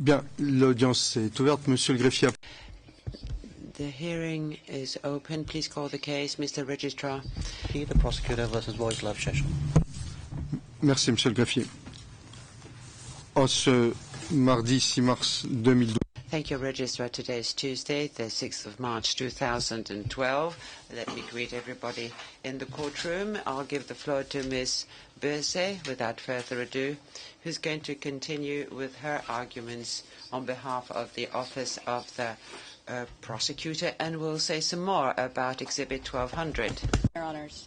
Bien, l'audience est ouverte. Monsieur le greffier. The hearing is open. Please call the case, Mr. Registrar. The prosecutor versus Vojislav Šešelj. Merci, Monsieur le greffier. En ce mardi 6 mars 2012. Thank you, Registrar. Today is Tuesday, the 6th of March 2012. Let me greet everybody in the courtroom. I'll give the floor to Ms. Böse, without further ado, who's going to continue with her arguments on behalf of the Office of the Prosecutor, and will say some more about Exhibit 1200. Your Honors.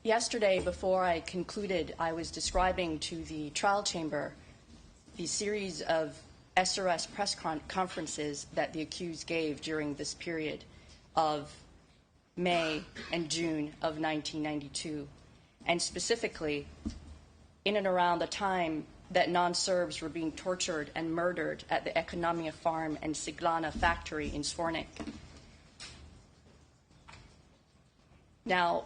Yesterday, before I concluded, I was describing to the trial chamber the series of SRS press conferences that the accused gave during this period of May and June of 1992, and specifically in and around the time that non-Serbs were being tortured and murdered at the Ekonomia Farm and Ciglana factory in Zvornik. Now,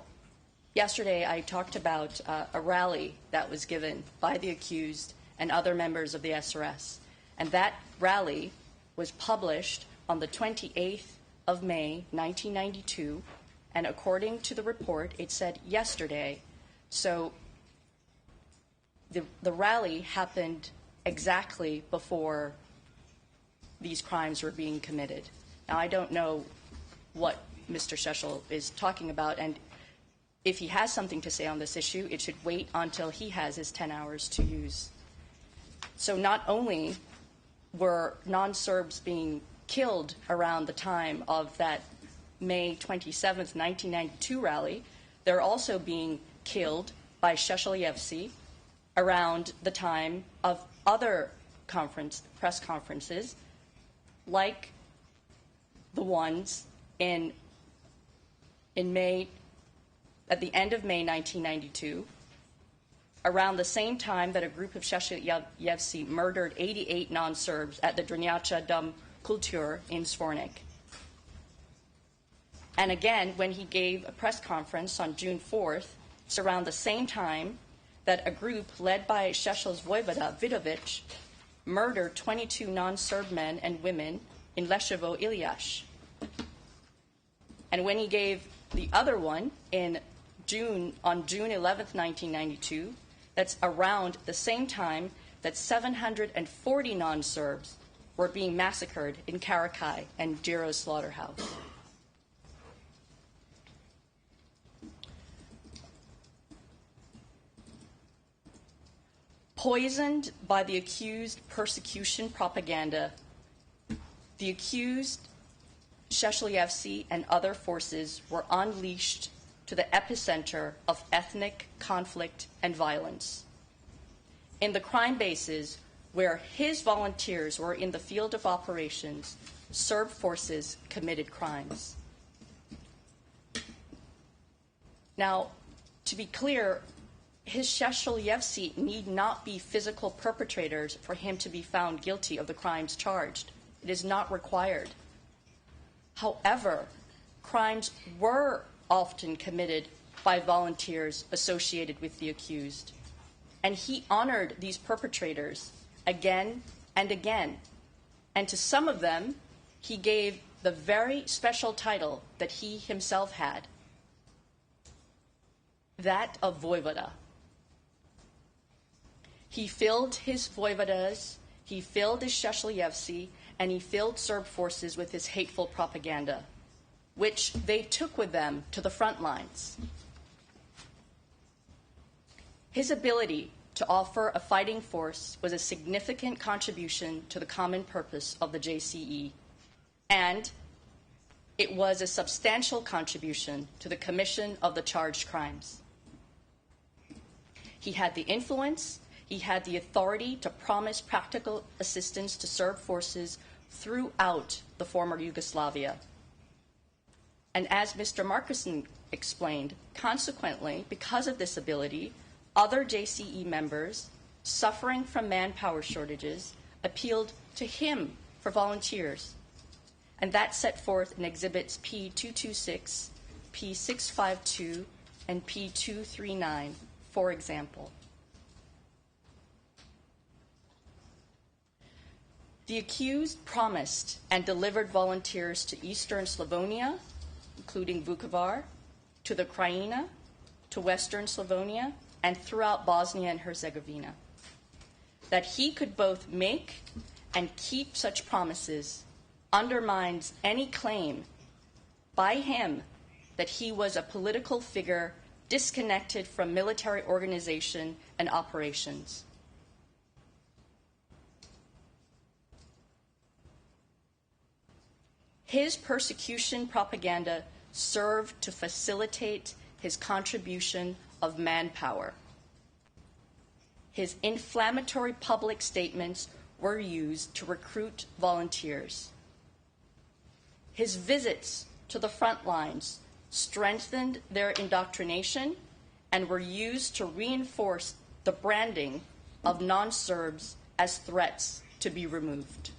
yesterday, I talked about a rally that was given by the accused and other members of the SRS. And that rally was published on the 28th of May, 1992. And according to the report, it said yesterday. So the rally happened exactly before these crimes were being committed. Now, I don't know what Mr. Šešelj is talking about, and if he has something to say on this issue, it should wait until he has his 10 hours to use. So not only were non-Serbs being killed around the time of that May 27th, 1992 rally, they're also being killed by Šešeljevci around the time of other press conferences, like the ones in May, at the end of May 1992, around the same time that a group of Šešeljevci murdered 88 non-Serbs at the Drnjača Dom Kultur in Zvornik. And again, when he gave a press conference on June 4th, it's around the same time that a group led by Šešelj's voivoda, Vidović, murdered 22 non-Serb men and women in Leševo Iljaš. And when he gave the other one on June 11th, 1992, that's around the same time that 740 non-Serbs were being massacred in Karakai and Điro slaughterhouse. Poisoned by the accused persecution propaganda, the accused Šešeljevci and other forces were unleashed to the epicenter of ethnic conflict and violence. In the crime bases where his volunteers were in the field of operations, Serb forces committed crimes. Now, to be clear, his Šešeljevci need not be physical perpetrators for him to be found guilty of the crimes charged. It is not required. However, crimes were often committed by volunteers associated with the accused, and he honored these perpetrators again and again. And to some of them, he gave the very special title that he himself had, that of voivoda. He filled his voivodas, he filled his Šešeljevci, and he filled Serb forces with his hateful propaganda, which they took with them to the front lines. His ability to offer a fighting force was a significant contribution to the common purpose of the JCE, and it was a substantial contribution to the commission of the charged crimes. He had the influence, he had the authority to promise practical assistance to Serb forces throughout the former Yugoslavia. And as Mr. Markuson explained, consequently, because of this ability, other JCE members suffering from manpower shortages appealed to him for volunteers. And that set forth in Exhibits P226, P652, and P239 For example, the accused promised and delivered volunteers to eastern Slavonia, including Vukovar, to the Krajina, to western Slavonia, and throughout Bosnia and Herzegovina. That he could both make and keep such promises undermines any claim by him that he was a political figure disconnected from military organization and operations. His persecution propaganda served to facilitate his contribution of manpower. His inflammatory public statements were used to recruit volunteers. His visits to the front lines strengthened their indoctrination and were used to reinforce the branding of non-Serbs as threats to be removed.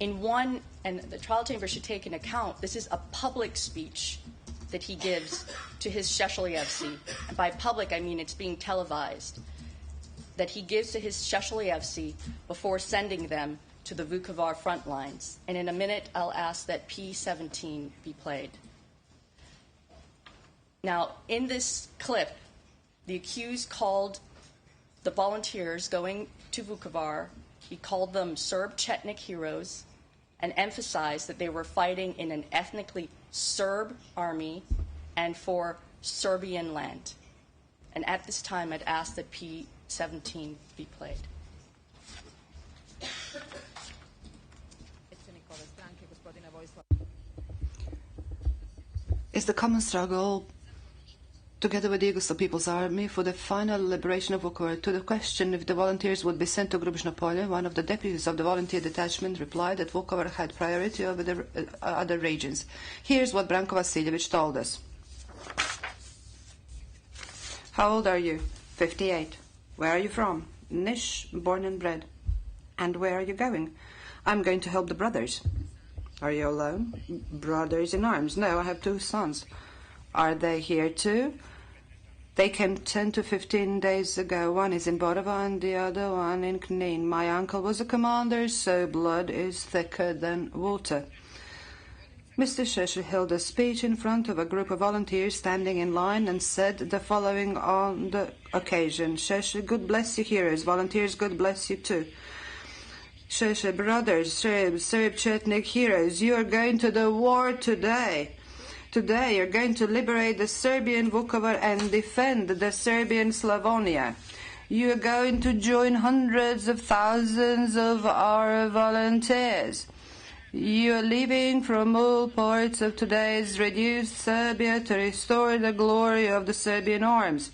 In one, and the trial chamber should take into account, this is a public speech that he gives to his Šešeljevci. And by public, I mean it's being televised, that he gives to his Šešeljevci before sending them to the Vukovar front lines. And in a minute, I'll ask that P17 be played. Now, in this clip, the accused called the volunteers going to Vukovar, he called them Serb Chetnik heroes, and emphasized that they were fighting in an ethnically Serb army and for Serbian land. And at this time, I'd ask that P17 be played. Is the common struggle together with the Yugoslav People's Army for the final liberation of Vukovar. To the question if the volunteers would be sent to Grubishno Polje, one of the deputies of the volunteer detachment replied that Vukovar had priority over the other regions. Here's what Branko Vasiljevic told us. How old are you? 58. Where are you from? Niš, born and bred. And where are you going? I'm going to help the brothers. Are you alone? Brothers in arms? No, I have 2 sons. Are they here too? They came 10 to 15 days ago. One is in Borovo and the other one in Knin. My uncle was a commander, so blood is thicker than water. Mr. Šešelj held a speech in front of a group of volunteers standing in line and said the following on the occasion. Šešelj, God bless you, heroes. Volunteers, God bless you too. Šešelj, brothers, Serb Chetnik heroes, you are going to the war today. Today you're going to liberate the Serbian Vukovar and defend the Serbian Slavonia. You are going to join hundreds of thousands of our volunteers. You are leaving from all parts of today's reduced Serbia to restore the glory of the Serbian arms.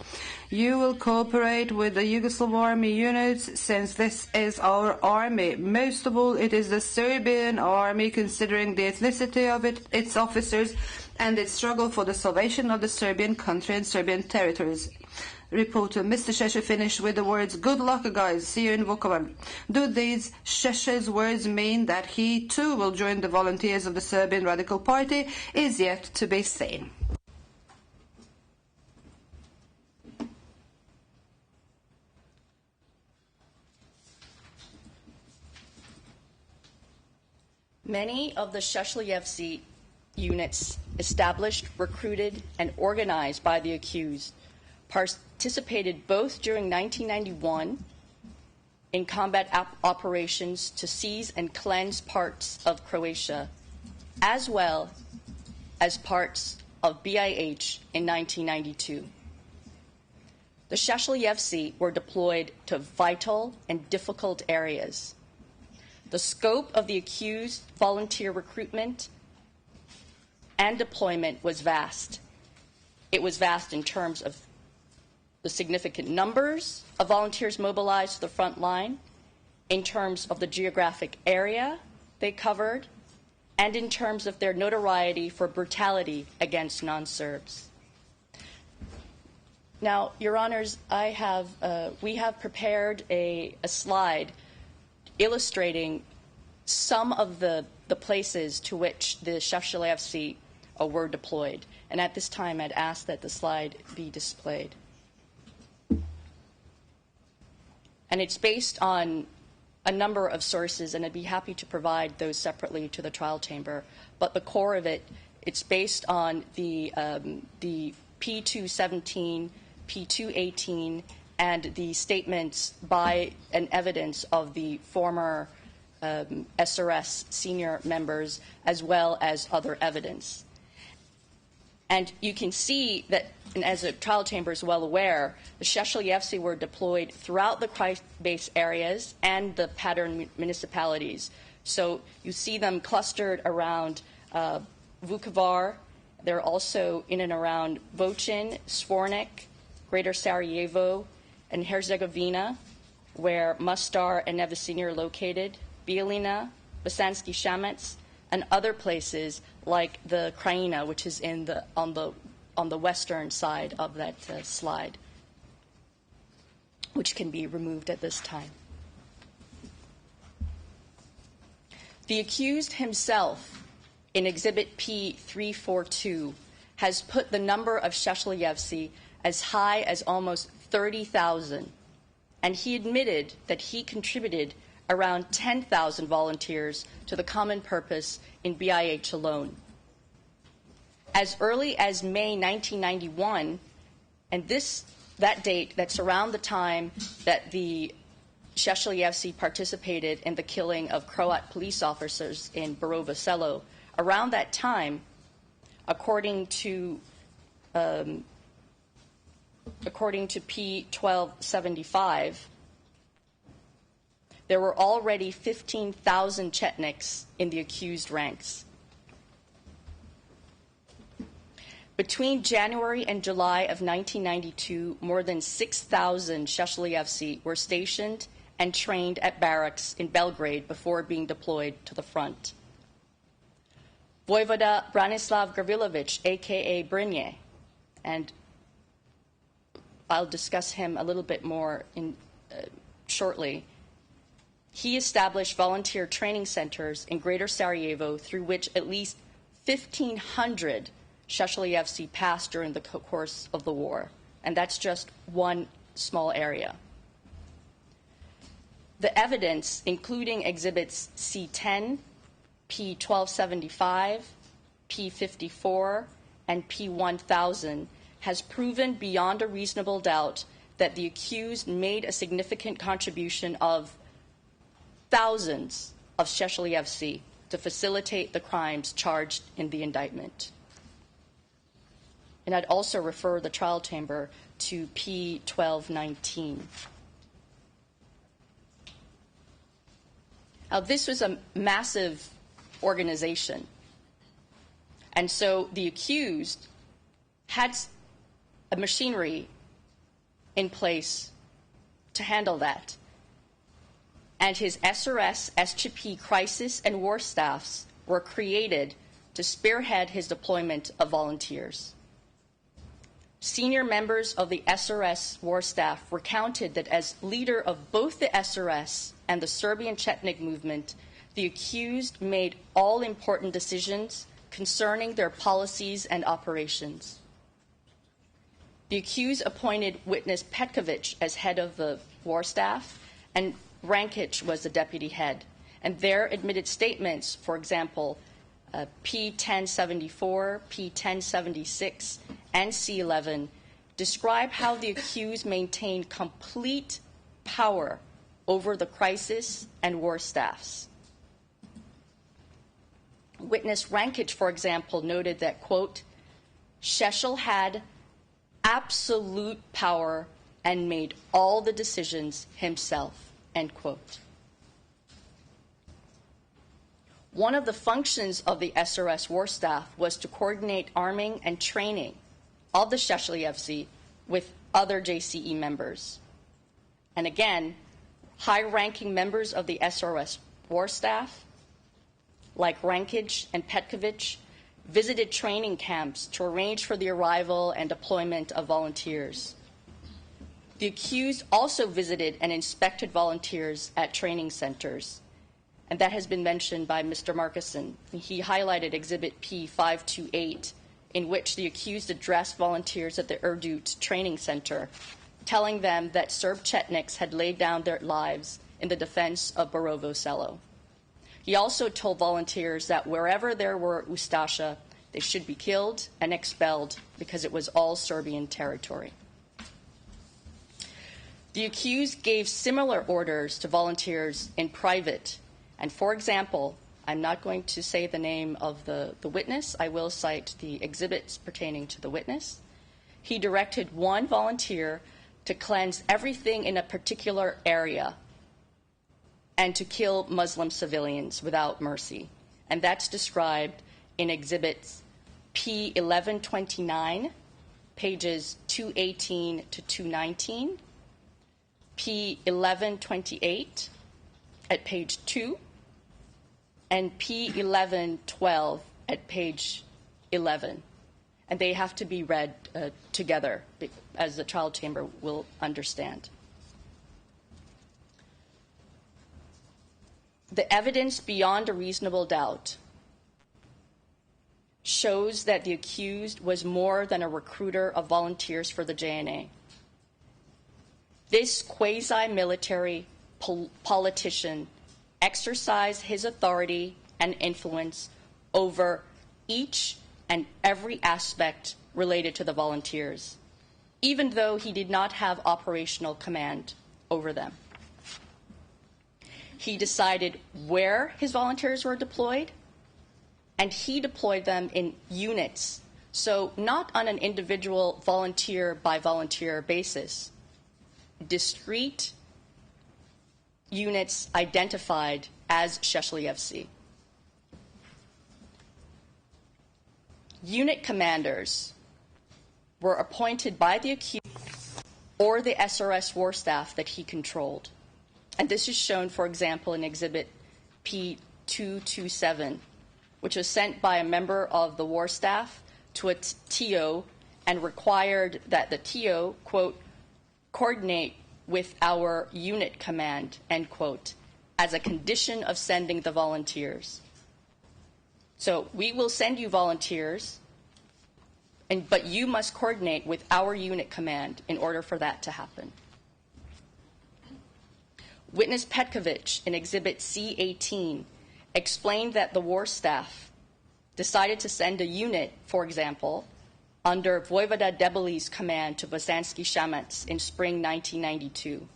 You will cooperate with the Yugoslav army units since this is our army. Most of all, it is the Serbian army, considering the ethnicity of its officers and its struggle for the salvation of the Serbian country and Serbian territories. Reporter, Mr. Šešelj finished with the words, good luck, guys, see you in Vukovar. Do these Šešelj's words mean that he too will join the volunteers of the Serbian Radical Party? Is yet to be seen. Many of the Šešeljevci units established, recruited, and organized by the accused participated both during 1991 in combat operations to seize and cleanse parts of Croatia, as well as parts of BiH in 1992. The Šešeljevci were deployed to vital and difficult areas. The scope of the accused volunteer recruitment and deployment was vast. It was vast in terms of the significant numbers of volunteers mobilized to the front line, in terms of the geographic area they covered, and in terms of their notoriety for brutality against non-Serbs. Now, Your Honors, we have prepared a slide illustrating some of the places to which the Šešeljevci were deployed. And at this time, I'd ask that the slide be displayed. And it's based on a number of sources, and I'd be happy to provide those separately to the trial chamber. But the core of it, it's based on the P217, P218, and the statements by and evidence of the former SRS senior members, as well as other evidence. And you can see that, and as the trial chamber is well aware, the Šešelj were deployed throughout the crisis-based areas and the pattern municipalities. So you see them clustered around Vukovar. They're also in and around Vocin, Svornik, Greater Sarajevo, and Herzegovina, where Mostar and Nevesinje are located, Bijeljina, Bosanski Šamac, and other places like the Krajina, which is on the western side of that slide, which can be removed at this time. The accused himself, in Exhibit P342, has put the number of Šešeljevci as high as almost 30,000, and he admitted that he contributed around 10,000 volunteers to the common purpose in BIH alone. As early as May 1991, and that date, that's around the time that the Šešeljevci participated in the killing of Croat police officers in Borovo Selo, around that time, according to P1275, there were already 15,000 Chetniks in the accused ranks. Between January and July of 1992, more than 6,000 Šešeljevci were stationed and trained at barracks in Belgrade before being deployed to the front. Vojvoda Branislav Gavrilović, a.k.a. Brnje, and I'll discuss him a little bit more shortly. He established volunteer training centers in Greater Sarajevo through which at least 1,500 Šešeljevci passed during the course of the war, and that's just one small area. The evidence, including exhibits C10, P1275, P54, and P1000, has proven beyond a reasonable doubt that the accused made a significant contribution of thousands of Šešeljevci to facilitate the crimes charged in the indictment. And I'd also refer the trial chamber to P1219. Now, this was a massive organization. And so the accused had a machinery in place to handle that. And his SRS, SGP crisis and war staffs were created to spearhead his deployment of volunteers. Senior members of the SRS war staff recounted that as leader of both the SRS and the Serbian Chetnik movement, the accused made all important decisions concerning their policies and operations. The accused appointed witness Petković as head of the war staff, and Rankić was the deputy head. And their admitted statements, for example, P1074, P1076, and C11, describe how the accused maintained complete power over the crisis and war staffs. Witness Rankić, for example, noted that, quote, Šešelj had absolute power and made all the decisions himself, end quote. One of the functions of the SRS war staff was to coordinate arming and training of the Šešeljevci with other JCE members. And again, high-ranking members of the SRS war staff, like Rankić and Petković, visited training camps to arrange for the arrival and deployment of volunteers. The accused also visited and inspected volunteers at training centers, and that has been mentioned by Mr. Markuson. He highlighted Exhibit P528, in which the accused addressed volunteers at the Erdut training center, telling them that Serb Chetniks had laid down their lives in the defense of Borovo Selo. He also told volunteers that wherever there were Ustasha, they should be killed and expelled because it was all Serbian territory. The accused gave similar orders to volunteers in private. And for example, I'm not going to say the name of the witness. I will cite the exhibits pertaining to the witness. He directed one volunteer to cleanse everything in a particular area and to kill Muslim civilians without mercy. And that's described in exhibits P1129, pages 218 to 219, P1128 at page 2, and P1112 at page 11. And they have to be read together, as the trial chamber will understand. The evidence beyond a reasonable doubt shows that the accused was more than a recruiter of volunteers for the JNA. This quasi-military politician exercised his authority and influence over each and every aspect related to the volunteers, even though he did not have operational command over them. He decided where his volunteers were deployed, and he deployed them in units, so not on an individual volunteer-by-volunteer basis. Discrete units identified as Šešeljevci. Unit commanders were appointed by the accused or the SRS war staff that he controlled. And this is shown, for example, in Exhibit P227, which was sent by a member of the war staff to a TO and required that the TO, quote, coordinate with our unit command, end quote, as a condition of sending the volunteers. So we will send you volunteers, but you must coordinate with our unit command in order for that to happen. Witness Petkovic in Exhibit C18 explained that the war staff decided to send a unit, for example, under Vojvoda Debeli's command to Bosanski Shamets in spring 1992.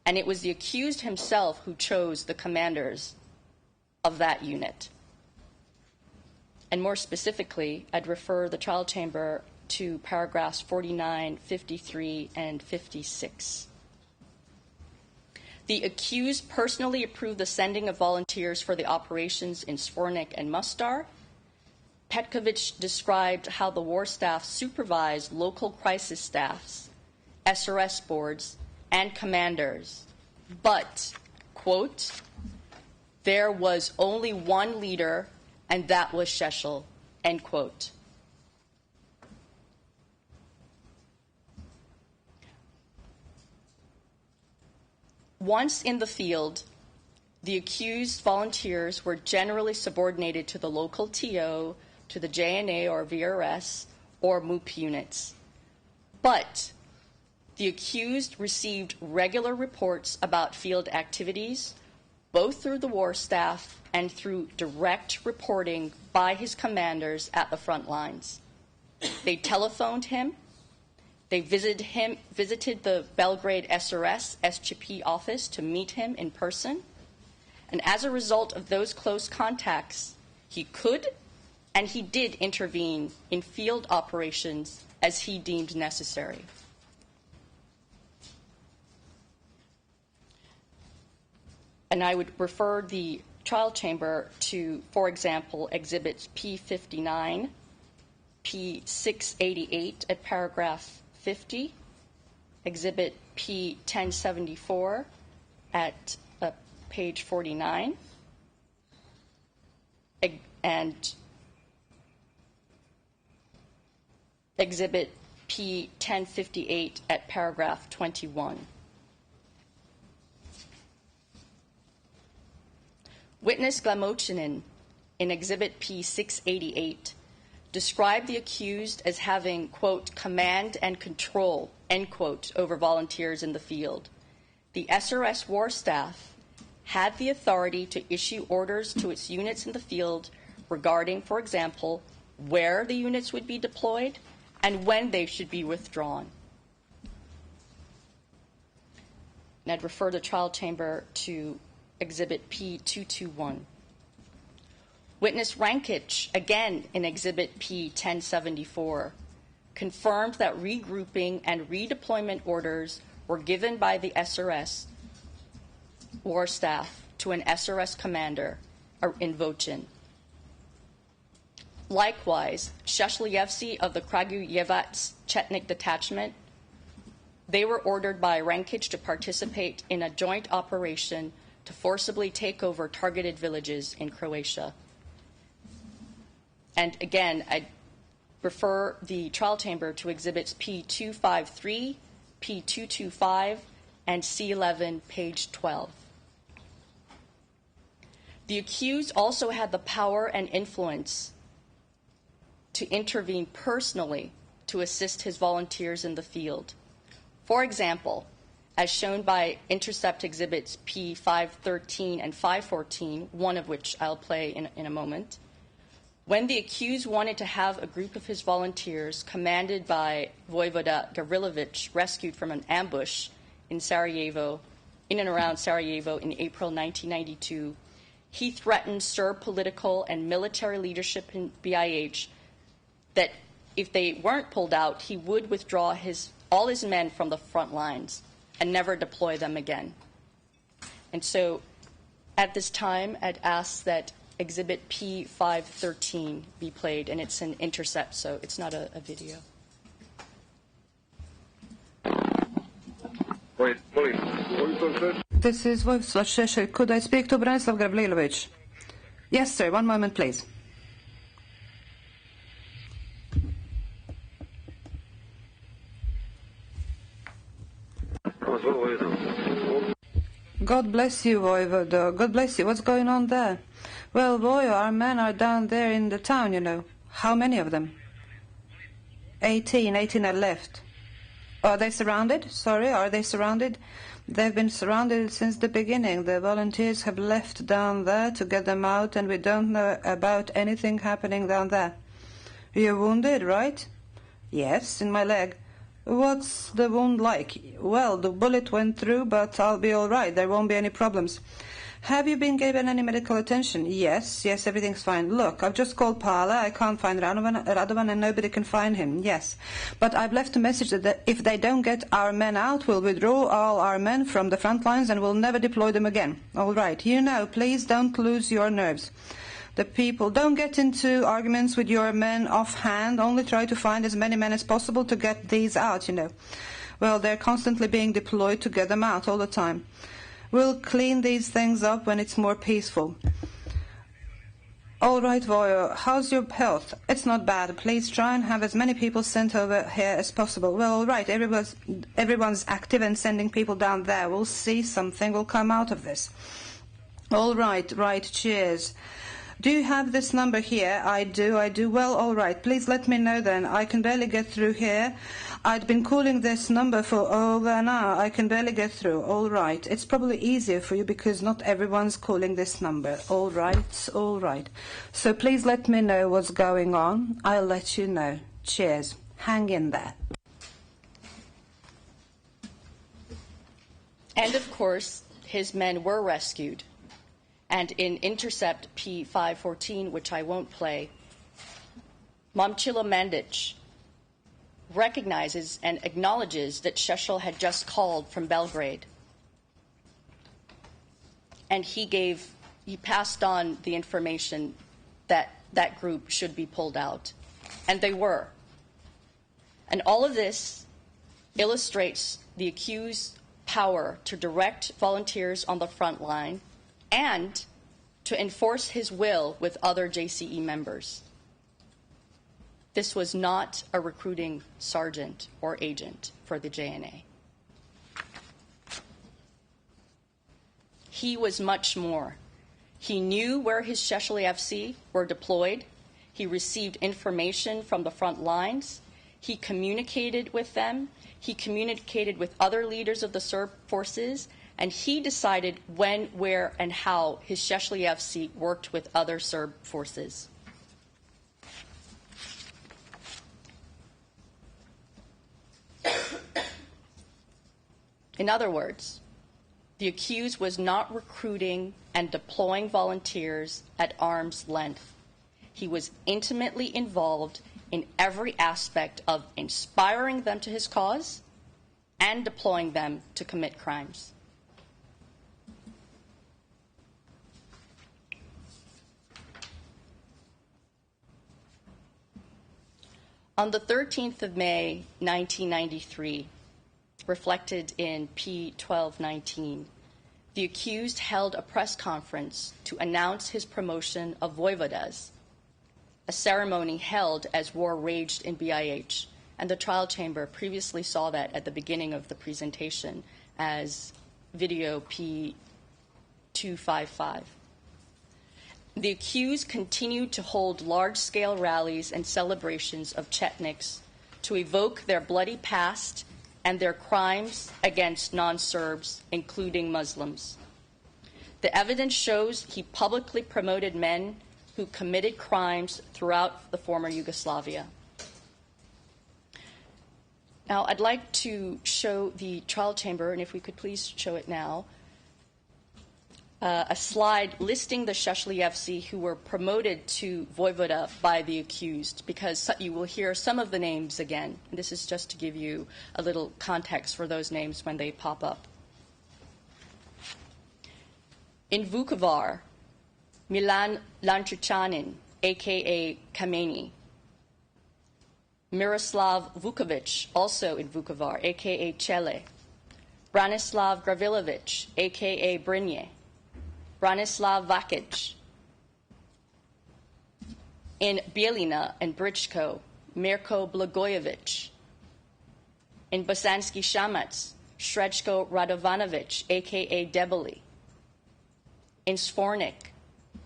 And it was the accused himself who chose the commanders of that unit. And more specifically, I'd refer the trial chamber to paragraphs 49, 53, and 56. The accused personally approved the sending of volunteers for the operations in Svornik and Mostar. Petkovic described how the war staff supervised local crisis staffs, SRS boards, and commanders. But, quote, there was only one leader, and that was Šešelj, end quote. Once in the field, the accused volunteers were generally subordinated to the local TO, to the JNA or VRS, or MOOP units. But the accused received regular reports about field activities, both through the war staff and through direct reporting by his commanders at the front lines. They telephoned him. They visited the Belgrade SRS SGP office to meet him in person. And as a result of those close contacts, he could and he did intervene in field operations as he deemed necessary. And I would refer the trial chamber to, for example, exhibits P59, P688 at paragraph 50, exhibit P1074 at page 49, and exhibit P1058 at paragraph 21. Witness Glamochinin in exhibit P688 described the accused as having, quote, command and control, end quote, over volunteers in the field. The SRS war staff had the authority to issue orders to its units in the field regarding, for example, where the units would be deployed and when they should be withdrawn. And I'd refer the trial chamber to Exhibit P221. Witness Rankich, again in Exhibit P1074, confirmed that regrouping and redeployment orders were given by the SRS war staff to an SRS commander in Vochin. Likewise, Šešeljevci of the Kragujevac Chetnik detachment, they were ordered by Rankich to participate in a joint operation to forcibly take over targeted villages in Croatia. And again, I refer the trial chamber to Exhibits P253, P225, and C11, page 12. The accused also had the power and influence to intervene personally to assist his volunteers in the field. For example, as shown by Intercept Exhibits P513 and 514, one of which I'll play in a moment, when the accused wanted to have a group of his volunteers, commanded by Voivoda Gavrilović, rescued from an ambush in Sarajevo, in and around Sarajevo in April 1992, he threatened Serb political and military leadership in BiH that if they weren't pulled out, he would withdraw all his men from the front lines and never deploy them again. And so at this time, I'd ask that Exhibit P513 be played, and it's an intercept, so it's not a video. This is Vojislav Šešelj. Could I speak to Branislav Gavrilović? Yes, sir. One moment, please. God bless you, Voivoda. God bless you. What's going on there? Well, Vojo, our men are down there in the town, you know. How many of them? 18 are left. Are they surrounded? Sorry, are they surrounded? They've been surrounded since the beginning. The volunteers have left down there to get them out, and we don't know about anything happening down there. You're wounded, right? Yes, in my leg. What's the wound like? Well, the bullet went through, but I'll be all right. There won't be any problems. Have you been given any medical attention? Yes, everything's fine. Look, I've just called Pala. I can't find Radovan and nobody can find him. Yes. But I've left a message that if they don't get our men out, we'll withdraw all our men from the front lines and we'll never deploy them again. All right. You know, please don't lose your nerves. The people, don't get into arguments with your men offhand. Only try to find as many men as possible to get these out, you know. Well, they're constantly being deployed to get them out all the time. We'll clean these things up when it's more peaceful. All right, Vojo, how's your health? It's not bad. Please try and have as many people sent over here as possible. Well, all right, everyone's active and sending people down there. We'll see something will come out of this. All right, cheers. Do you have this number here? I do. Well, all right. Please let me know then. I can barely get through here. I'd been calling this number for over an hour. I can barely get through. All right. It's probably easier for you because not everyone's calling this number. All right. So please let me know what's going on. I'll let you know. Cheers. Hang in there. And of course, his men were rescued. And in Intercept P514, which I won't play, Momčilo Mandić recognizes and acknowledges that Šešelj had just called from Belgrade. And he passed on the information that that group should be pulled out. And they were. And all of this illustrates the accused's power to direct volunteers on the front line and to enforce his will with other JCE members. This was not a recruiting sergeant or agent for the JNA. He was much more. He knew where his Šešeljevci were deployed. He He received information from the front lines. He communicated with them. He communicated with other leaders of the Serb forces, and he decided when, where, and how his Šešeljevci worked with other Serb forces. In other words, the accused was not recruiting and deploying volunteers at arm's length. He was intimately involved in every aspect of inspiring them to his cause and deploying them to commit crimes. On the 13th of May, 1993, reflected in P1219, the accused held a press conference to announce his promotion of voivodas, a ceremony held as war raged in BiH, and the trial chamber previously saw that at the beginning of the presentation as video P255. The accused continued to hold large-scale rallies and celebrations of Chetniks to evoke their bloody past and their crimes against non-Serbs, including Muslims. The evidence shows he publicly promoted men who committed crimes throughout the former Yugoslavia. Now, I'd like to show the trial chamber, and if we could please show it now, a slide listing the Šešeljevci who were promoted to voivoda by the accused, because you will hear some of the names again. This is just to give you a little context for those names when they pop up. In Vukovar, Milan Lančićanin, a.k.a. Kameni. Miroslav Vukovic, also in Vukovar, a.k.a. Čele. Branislav Gravilovic, a.k.a. Brinje. Branislav Vakic. In Bielina and Bričko, Mirko Blagojevic. In Bosanski Shamac, Srećko Radovanovic, a.k.a. Debeli. In Svornik,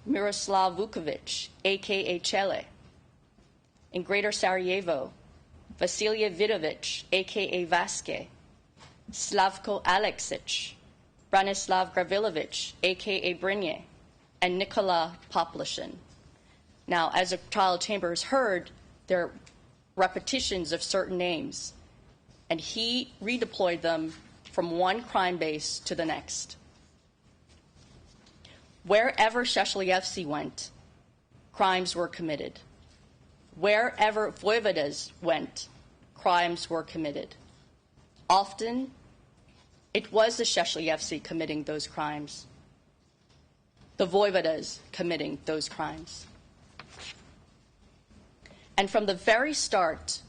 Miroslav Vukovic, a.k.a. Čele. In Greater Sarajevo, Vasilije Vidovic, a.k.a. Vaske. Slavko Aleksic, Branislav Gravilovic, a.k.a. Brinje, and Nikola Poplashin. Now, as the trial chamber has heard, there are repetitions of certain names, and he redeployed them from one crime base to the next. Wherever Šešeljevci went, crimes were committed. Wherever voivodas went, crimes were committed. Often, it was the Šešeljevci committing those crimes, the voivodas committing those crimes. And from the very start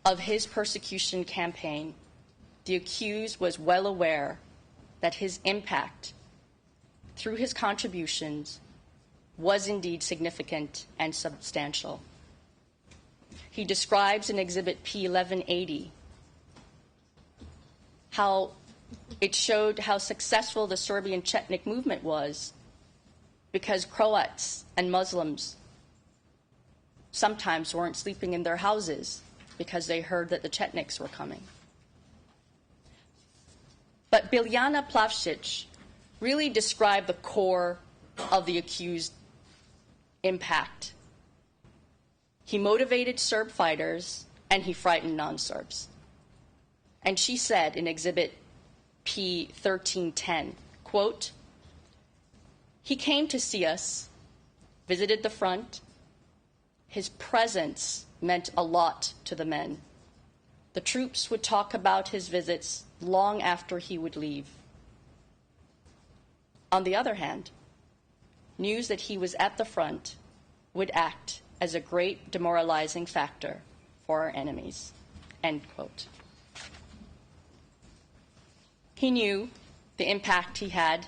of his persecution campaign, the accused was well aware that his impact through his contributions was indeed significant and substantial. He describes in Exhibit P1180 how it showed how successful the Serbian Chetnik movement was because Croats and Muslims sometimes weren't sleeping in their houses because they heard that the Chetniks were coming. But Biljana Plavšić really described the core of the accused impact. He motivated Serb fighters and he frightened non-Serbs. And she said in Exhibit P1310, quote, "He came to see us, visited the front. His presence meant a lot to the men. The troops would talk about his visits long after he would leave. On the other hand, news that he was at the front would act as a great demoralizing factor for our enemies." End quote. He knew the impact he had.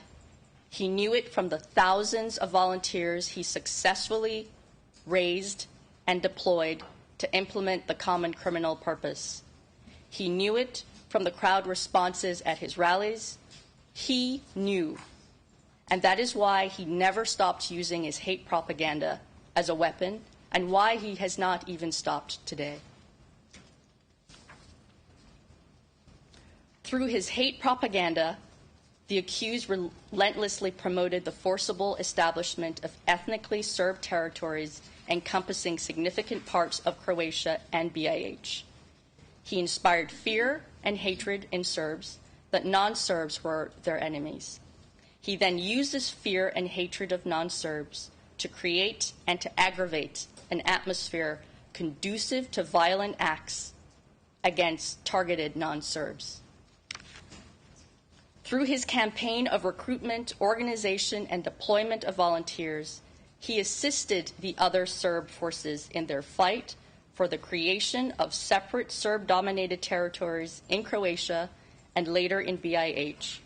He knew it from the thousands of volunteers he successfully raised and deployed to implement the common criminal purpose. He knew it from the crowd responses at his rallies. He knew. And that is why he never stopped using his hate propaganda as a weapon and why he has not even stopped today. Through his hate propaganda, the accused relentlessly promoted the forcible establishment of ethnically Serb territories encompassing significant parts of Croatia and BiH. He inspired fear and hatred in Serbs that non-Serbs were their enemies. He then used this fear and hatred of non-Serbs to create and to aggravate an atmosphere conducive to violent acts against targeted non-Serbs. Through his campaign of recruitment, organization, and deployment of volunteers, he assisted the other Serb forces in their fight for the creation of separate Serb-dominated territories in Croatia and later in BiH,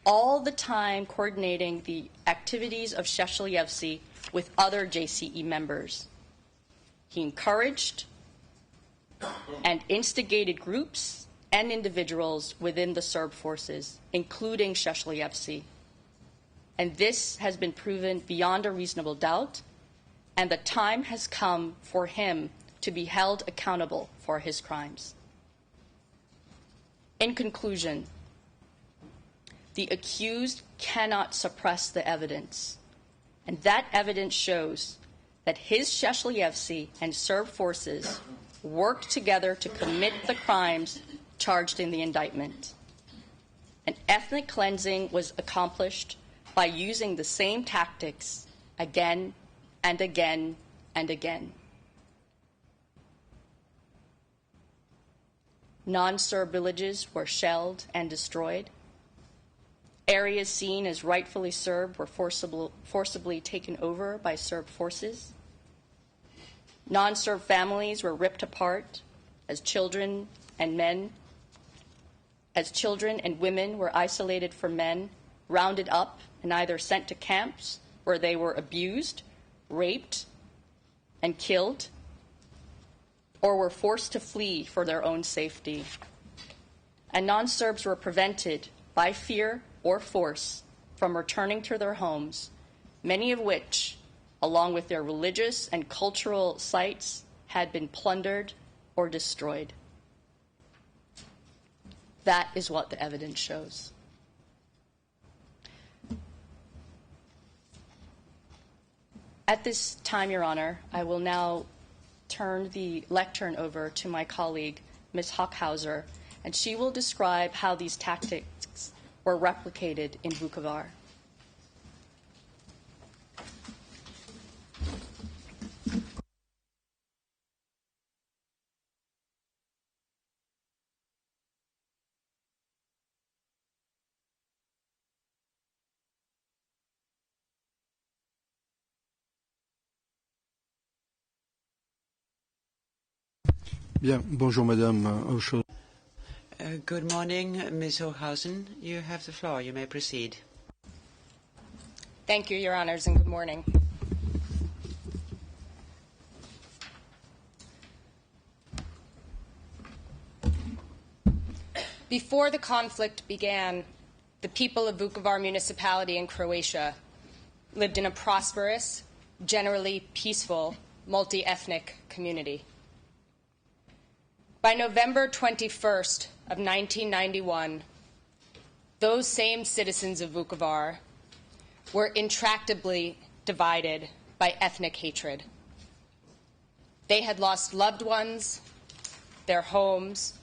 all the time coordinating the activities of Šešelj with other JCE members. He encouraged and instigated groups and individuals within the Serb forces, including Šešelj. And this has been proven beyond a reasonable doubt, and the time has come for him to be held accountable for his crimes. In conclusion, the accused cannot suppress the evidence, and that evidence shows that his Šešelj and Serb forces worked together to commit the crimes charged in the indictment. An ethnic cleansing was accomplished by using the same tactics again and again and again. Non-Serb villages were shelled and destroyed. Areas seen as rightfully Serb were forcibly taken over by Serb forces. Non-Serb families were ripped apart as children and women were isolated from men, rounded up, and either sent to camps where they were abused, raped, and killed, or were forced to flee for their own safety. And non-Serbs were prevented by fear or force from returning to their homes, many of which, along with their religious and cultural sites, had been plundered or destroyed. That is what the evidence shows. At this time, Your Honor, I will now turn the lectern over to my colleague, Ms. Hockhauser, and she will describe how these tactics were replicated in Vukovar. Bien, bonjour Madame Hochhausen. Good morning, Ms. Hochhausen. You have the floor. You may proceed. Thank you, Your Honors, and good morning. Before the conflict began, the people of Vukovar municipality in Croatia lived in a prosperous, generally peaceful, multi-ethnic community. By November 21st of 1991, those same citizens of Vukovar were intractably divided by ethnic hatred. They had lost loved ones, their homes,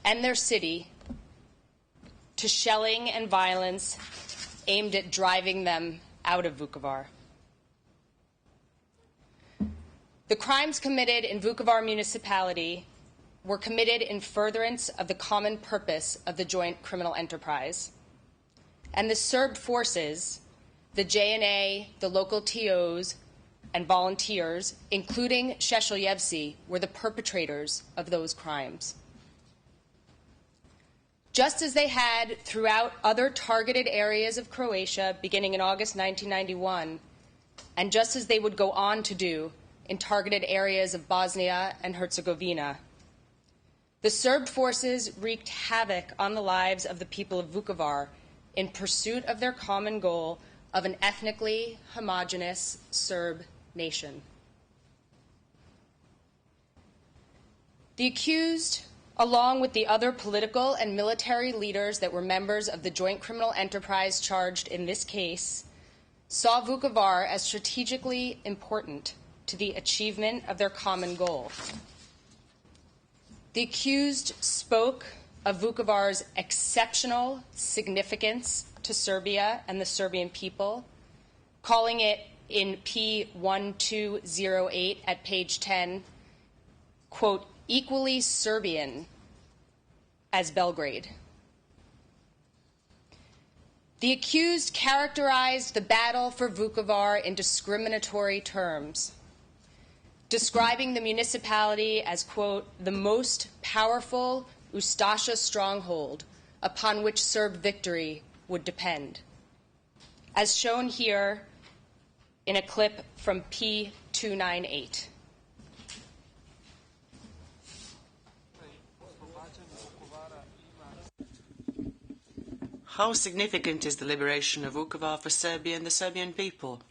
and their city to shelling and violence aimed at driving them out of Vukovar. The crimes committed in Vukovar municipality were committed in furtherance of the common purpose of the joint criminal enterprise. And the Serb forces, the JNA, the local TOs, and volunteers, including Šešelj, were the perpetrators of those crimes. Just as they had throughout other targeted areas of Croatia beginning in August 1991, and just as they would go on to do in targeted areas of Bosnia and Herzegovina, the Serb forces wreaked havoc on the lives of the people of Vukovar in pursuit of their common goal of an ethnically homogeneous Serb nation. The accused, along with the other political and military leaders that were members of the joint criminal enterprise charged in this case, saw Vukovar as strategically important to the achievement of their common goal. The accused spoke of Vukovar's exceptional significance to Serbia and the Serbian people, calling it in P1208 at page 10, quote, equally Serbian as Belgrade. The accused characterized the battle for Vukovar in discriminatory terms, describing the municipality as, quote, the most powerful Ustasha stronghold upon which Serb victory would depend, as shown here in a clip from P298. How significant is the liberation of Vukovar for Serbia and the Serbian people?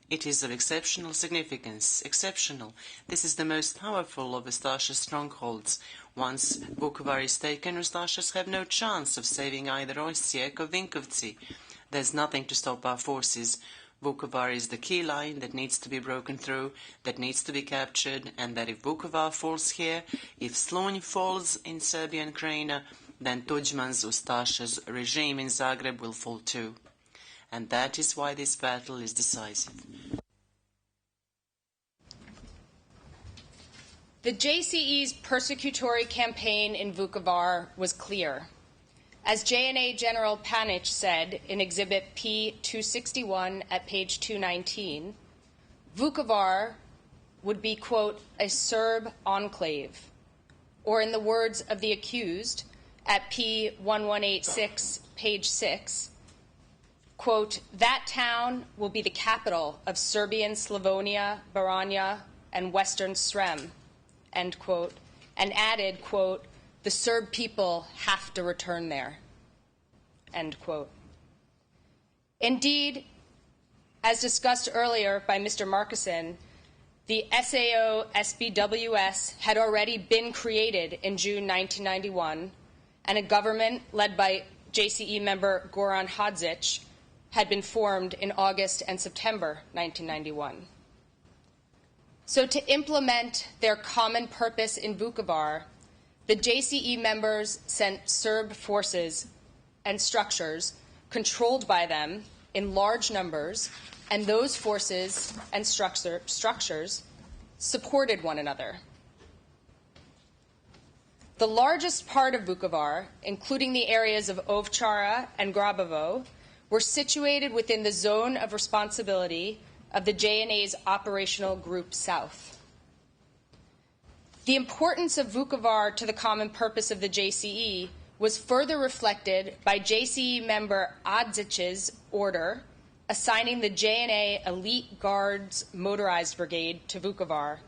It is of exceptional significance. Exceptional. This is the most powerful of Ustasha's strongholds. Once Vukovar is taken, Ustashas have no chance of saving either Osijek or Vinkovci. There's nothing to stop our forces. Vukovar is the key line that needs to be broken through, that needs to be captured, and that if Vukovar falls here, if Slunj falls in Serbia and Krajina, then Tudjman's Ustasha's regime in Zagreb will fall too. And that is why this battle is decisive. The JCE's persecutory campaign in Vukovar was clear. As JNA General Panic said in Exhibit P261 at page 219, Vukovar would be, quote, a Serb enclave, or in the words of the accused at P1186, page 6, quote, that town will be the capital of Serbian Slavonia, Baranja, and Western Srem, end quote, and added, quote, the Serb people have to return there, end quote. Indeed, as discussed earlier by Mr. Markison, the SAO SBWS had already been created in June 1991, and a government led by JCE member Goran Hadzic had been formed in August and September 1991. So to implement their common purpose in Vukovar, the JCE members sent Serb forces and structures controlled by them in large numbers, and those forces and structures supported one another. The largest part of Vukovar, including the areas of Ovčara and Grabovo, were situated within the zone of responsibility of the JNA's Operational Group South. The importance of Vukovar to the common purpose of the JCE was further reflected by JCE member Adzic's order assigning the JNA Elite Guards Motorized Brigade to Vukovar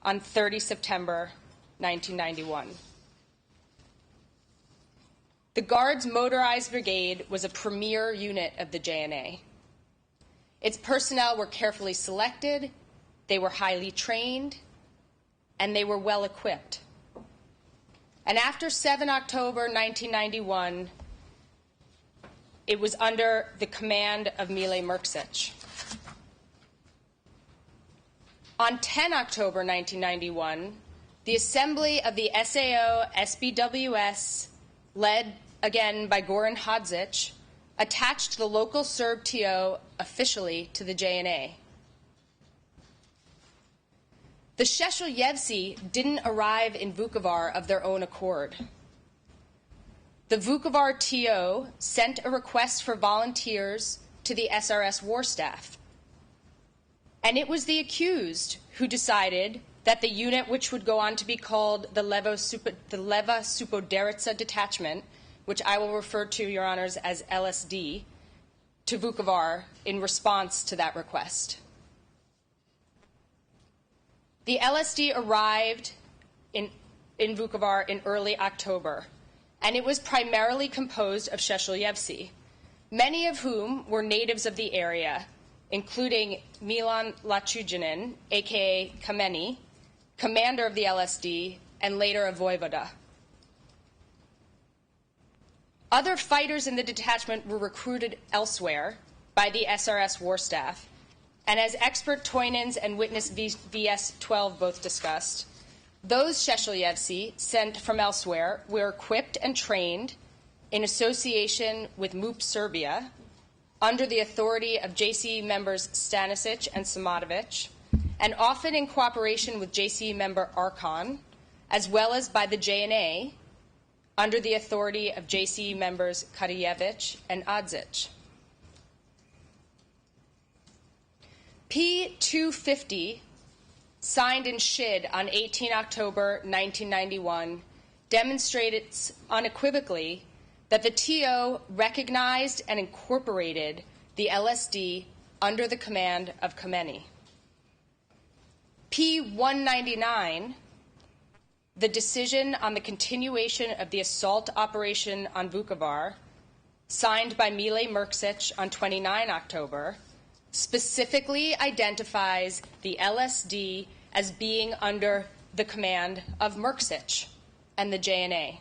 on 30 September 1991. The Guards Motorized Brigade was a premier unit of the JNA. Its personnel were carefully selected, they were highly trained, and they were well equipped. And after 7 October 1991, it was under the command of Mile Mrksić. On 10 October 1991, the Assembly of the SAO SBWS, led again by Goran Hadzic, attached the local Serb TO officially to the JNA. The Šešeljevci didn't arrive in Vukovar of their own accord. The Vukovar TO sent a request for volunteers to the SRS war staff. And it was the accused who decided that the unit, which would go on to be called the Leva Supoderica Detachment, which I will refer to, Your Honors, as LSD, to Vukovar in response to that request. The LSD arrived in Vukovar in early October, and it was primarily composed of Šešeljevci, many of whom were natives of the area, including Milan Lačuđanin, a.k.a. Kameni, commander of the LSD, and later a voivoda. Other fighters in the detachment were recruited elsewhere by the SRS war staff, and as expert Toynins and witness VS-12 both discussed, those Šešeljevci sent from elsewhere were equipped and trained in association with MUP Serbia under the authority of JCE members Stanisic and Samatovic, and often in cooperation with JCE member Arkan, as well as by the JNA under the authority of JCE members Karajevic and Adzic. P-250, signed in Šid on 18 October 1991, demonstrates unequivocally that the TO recognized and incorporated the LSD under the command of Khamenei. P-199, the decision on the continuation of the assault operation on Vukovar, signed by Mile Mrksic on 29 October, specifically identifies the LSD as being under the command of Mrksic and the JNA.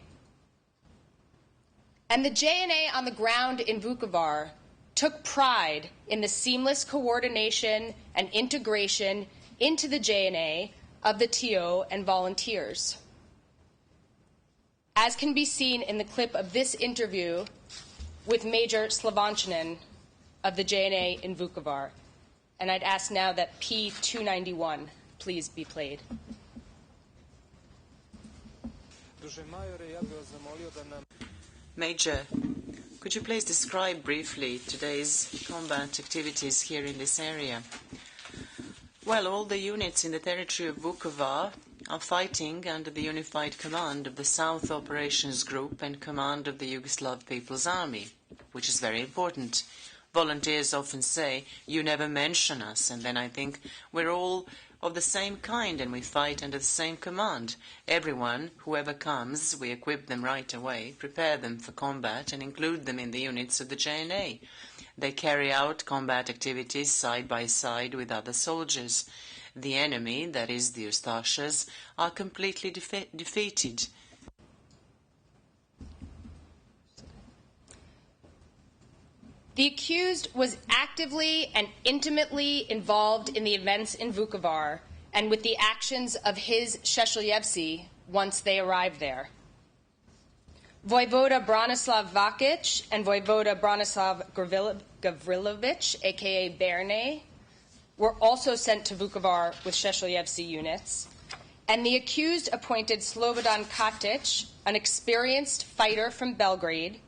And the JNA on the ground in Vukovar took pride in the seamless coordination and integration into the JNA of the TO and volunteers. As can be seen in the clip of this interview with Major Slavanchinin of the JNA in Vukovar. And I'd ask now that P-291 please be played. Major, could you please describe briefly today's combat activities here in this area? Well, all the units in the territory of Vukovar are fighting under the unified command of the South Operations Group and command of the Yugoslav People's Army, which is very important. Volunteers often say, you never mention us, and then I think we're all of the same kind and we fight under the same command. Everyone, whoever comes, we equip them right away, prepare them for combat and include them in the units of the JNA. They carry out combat activities side by side with other soldiers. The enemy, that is the Ustashas, are completely defeated. The accused was actively and intimately involved in the events in Vukovar and with the actions of his Šešeljevci once they arrived there. Voivoda Branislav Vakic and Voivoda Branislav Gavrilovic, a.k.a. Berne, were also sent to Vukovar with Šešeljevci units, and the accused appointed Slobodan Katic, an experienced fighter from Belgrade,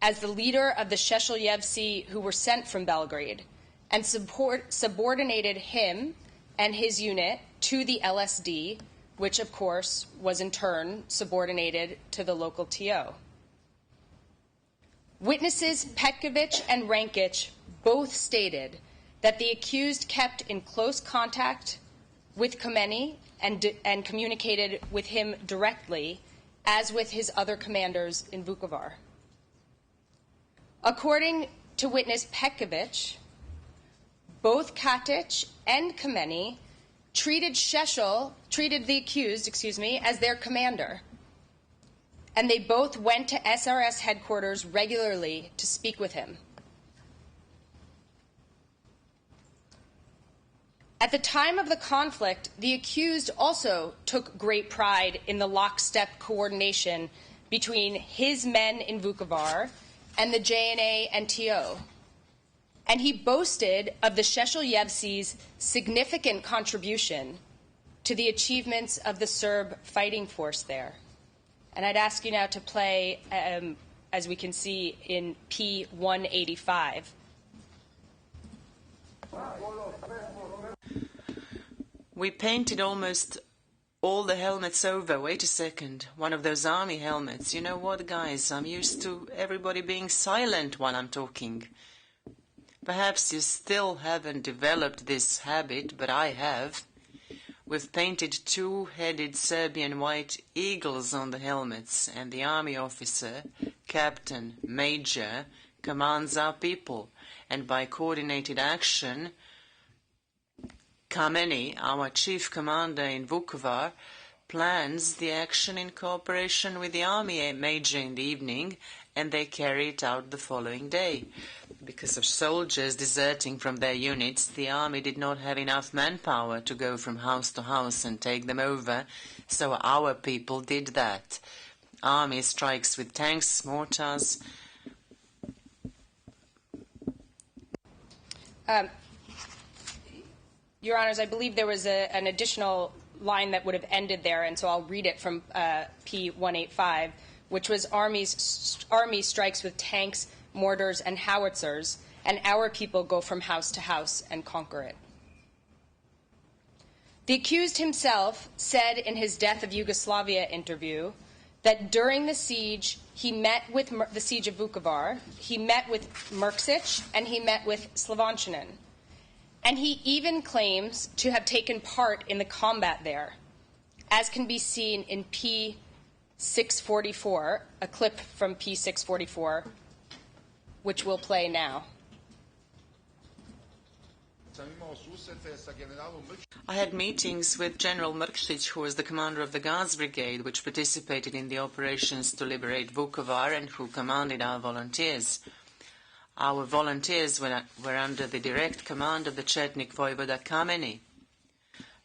as the leader of the Šešeljevci who were sent from Belgrade, and subordinated him and his unit to the LSD, which, of course, was in turn subordinated to the local TO. Witnesses Petkovic and Rankic both stated that the accused kept in close contact with Khamenei and communicated with him directly, as with his other commanders in Vukovar. According to witness Petkovic, both Katic and Khamenei treated the accused, as their commander, and they both went to SRS headquarters regularly to speak with him. At the time of the conflict, the accused also took great pride in the lockstep coordination between his men in Vukovar and the JNA and TO. And he boasted of the Šešeljevci's significant contribution to the achievements of the Serb fighting force there. And I'd ask you now to play, as we can see in P185. We painted almost all the helmets over. Wait a second, one of those army helmets. You know what, guys, I'm used to everybody being silent while I'm talking. Perhaps you still haven't developed this habit, but I have. We've painted two-headed Serbian white eagles on the helmets, and the army officer, captain, major, commands our people. And by coordinated action, Khamenei, our chief commander in Vukovar, plans the action in cooperation with the army major in the evening, and they carry it out the following day. Because of soldiers deserting from their units, the army did not have enough manpower to go from house to house and take them over, so our people did that. Army strikes with tanks, mortars. Your Honors, I believe there was an additional line that would have ended there, and so I'll read it from P185, which was Army strikes with tanks, mortars, and howitzers, and our people go from house to house and conquer it. The accused himself said in his Death of Yugoslavia interview that during the siege, he met with the siege of Vukovar, he met with Mrksić, and he met with Slovančanin. And he even claims to have taken part in the combat there, as can be seen in P644, a clip from P644, which we'll play now. I had meetings with General Mrksić, who was the commander of the Guards Brigade, which participated in the operations to liberate Vukovar and who commanded our volunteers. Our volunteers were under the direct command of the Chetnik Voivoda Kameny,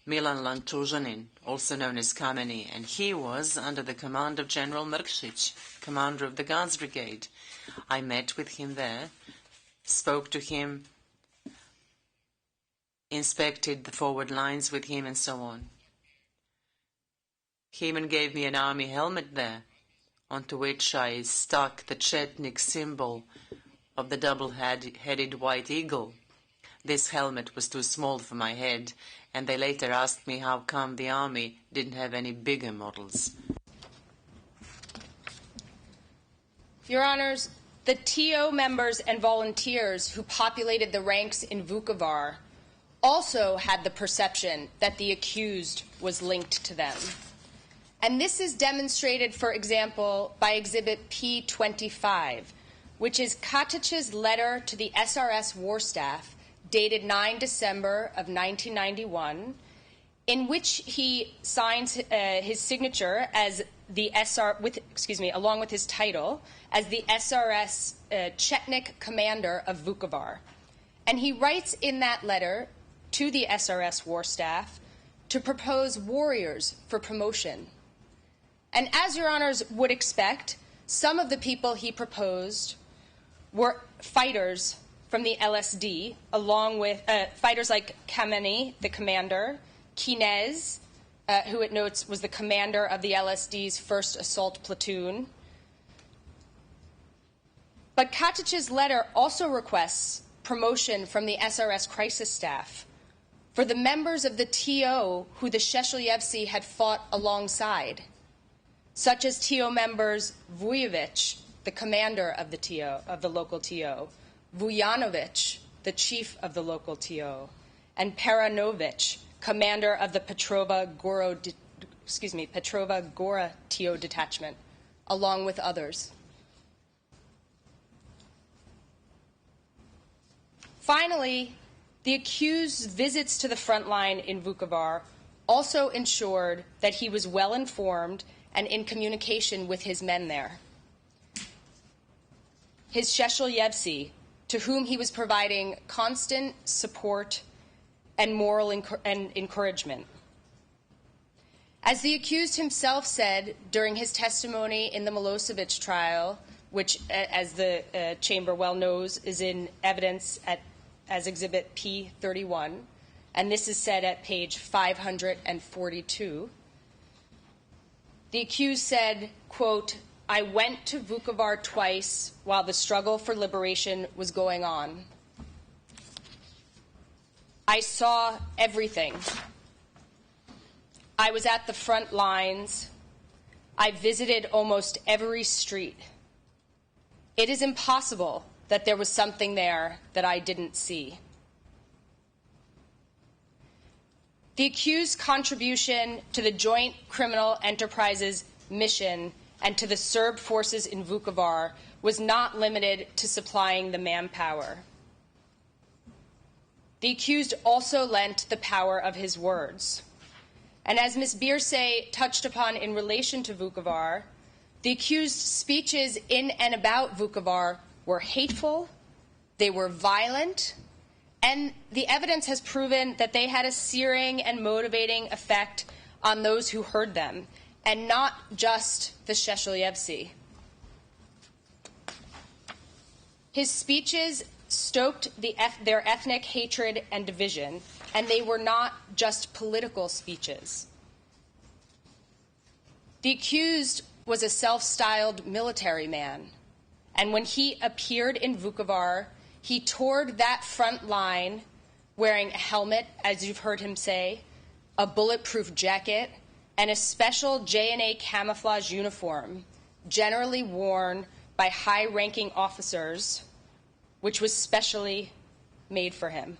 Milan Lantužanin, also known as Kameny, and he was under the command of General Mrksić, commander of the Guards Brigade. I met with him there, spoke to him, inspected the forward lines with him, and so on. He even gave me an army helmet there, onto which I stuck the Chetnik symbol of the double-headed white eagle. This helmet was too small for my head, and they later asked me how come the army didn't have any bigger models. Your Honors, the TO members and volunteers who populated the ranks in Vukovar also had the perception that the accused was linked to them. And this is demonstrated, for example, by Exhibit P25, which is Katić's letter to the SRS War Staff dated 9 December of 1991, in which he signs his signature as the along with his title, as the SRS Chetnik commander of Vukovar. And he writes in that letter to the SRS War Staff to propose warriors for promotion. And as Your Honors would expect, some of the people he proposed were fighters from the LSD, along with fighters like Kameny, the commander, Kinez, who it notes was the commander of the LSD's first assault platoon. But Katić's letter also requests promotion from the SRS crisis staff for the members of the TO who the Šešeljevci had fought alongside, such as TO members Vujović, the commander of the TO, of the local TO, Vujanović, the chief of the local TO, and Peranović, commander of the Petrova Gora TO detachment, along with others. Finally, the accused's visits to the front line in Vukovar also ensured that he was well informed and in communication with his men there. His Šešeljevci, to whom he was providing constant support and moral encouragement. As the accused himself said during his testimony in the Milosevic trial, which, as the chamber well knows, is in evidence as Exhibit P31, and this is said at page 542, the accused said, quote, "I went to Vukovar twice while the struggle for liberation was going on. I saw everything. I was at the front lines. I visited almost every street. It is impossible that there was something there that I didn't see." The accused's contribution to the Joint Criminal Enterprises mission and to the Serb forces in Vukovar was not limited to supplying the manpower. The accused also lent the power of his words. And as Ms. Bierse touched upon in relation to Vukovar, the accused's speeches in and about Vukovar were hateful, they were violent, and the evidence has proven that they had a searing and motivating effect on those who heard them, and not just the Šešeljevci. His speeches stoked their ethnic hatred and division, and they were not just political speeches. The accused was a self-styled military man, and when he appeared in Vukovar, he toured that front line wearing a helmet, as you've heard him say, a bulletproof jacket, and a special JNA camouflage uniform, generally worn by high-ranking officers, which was specially made for him.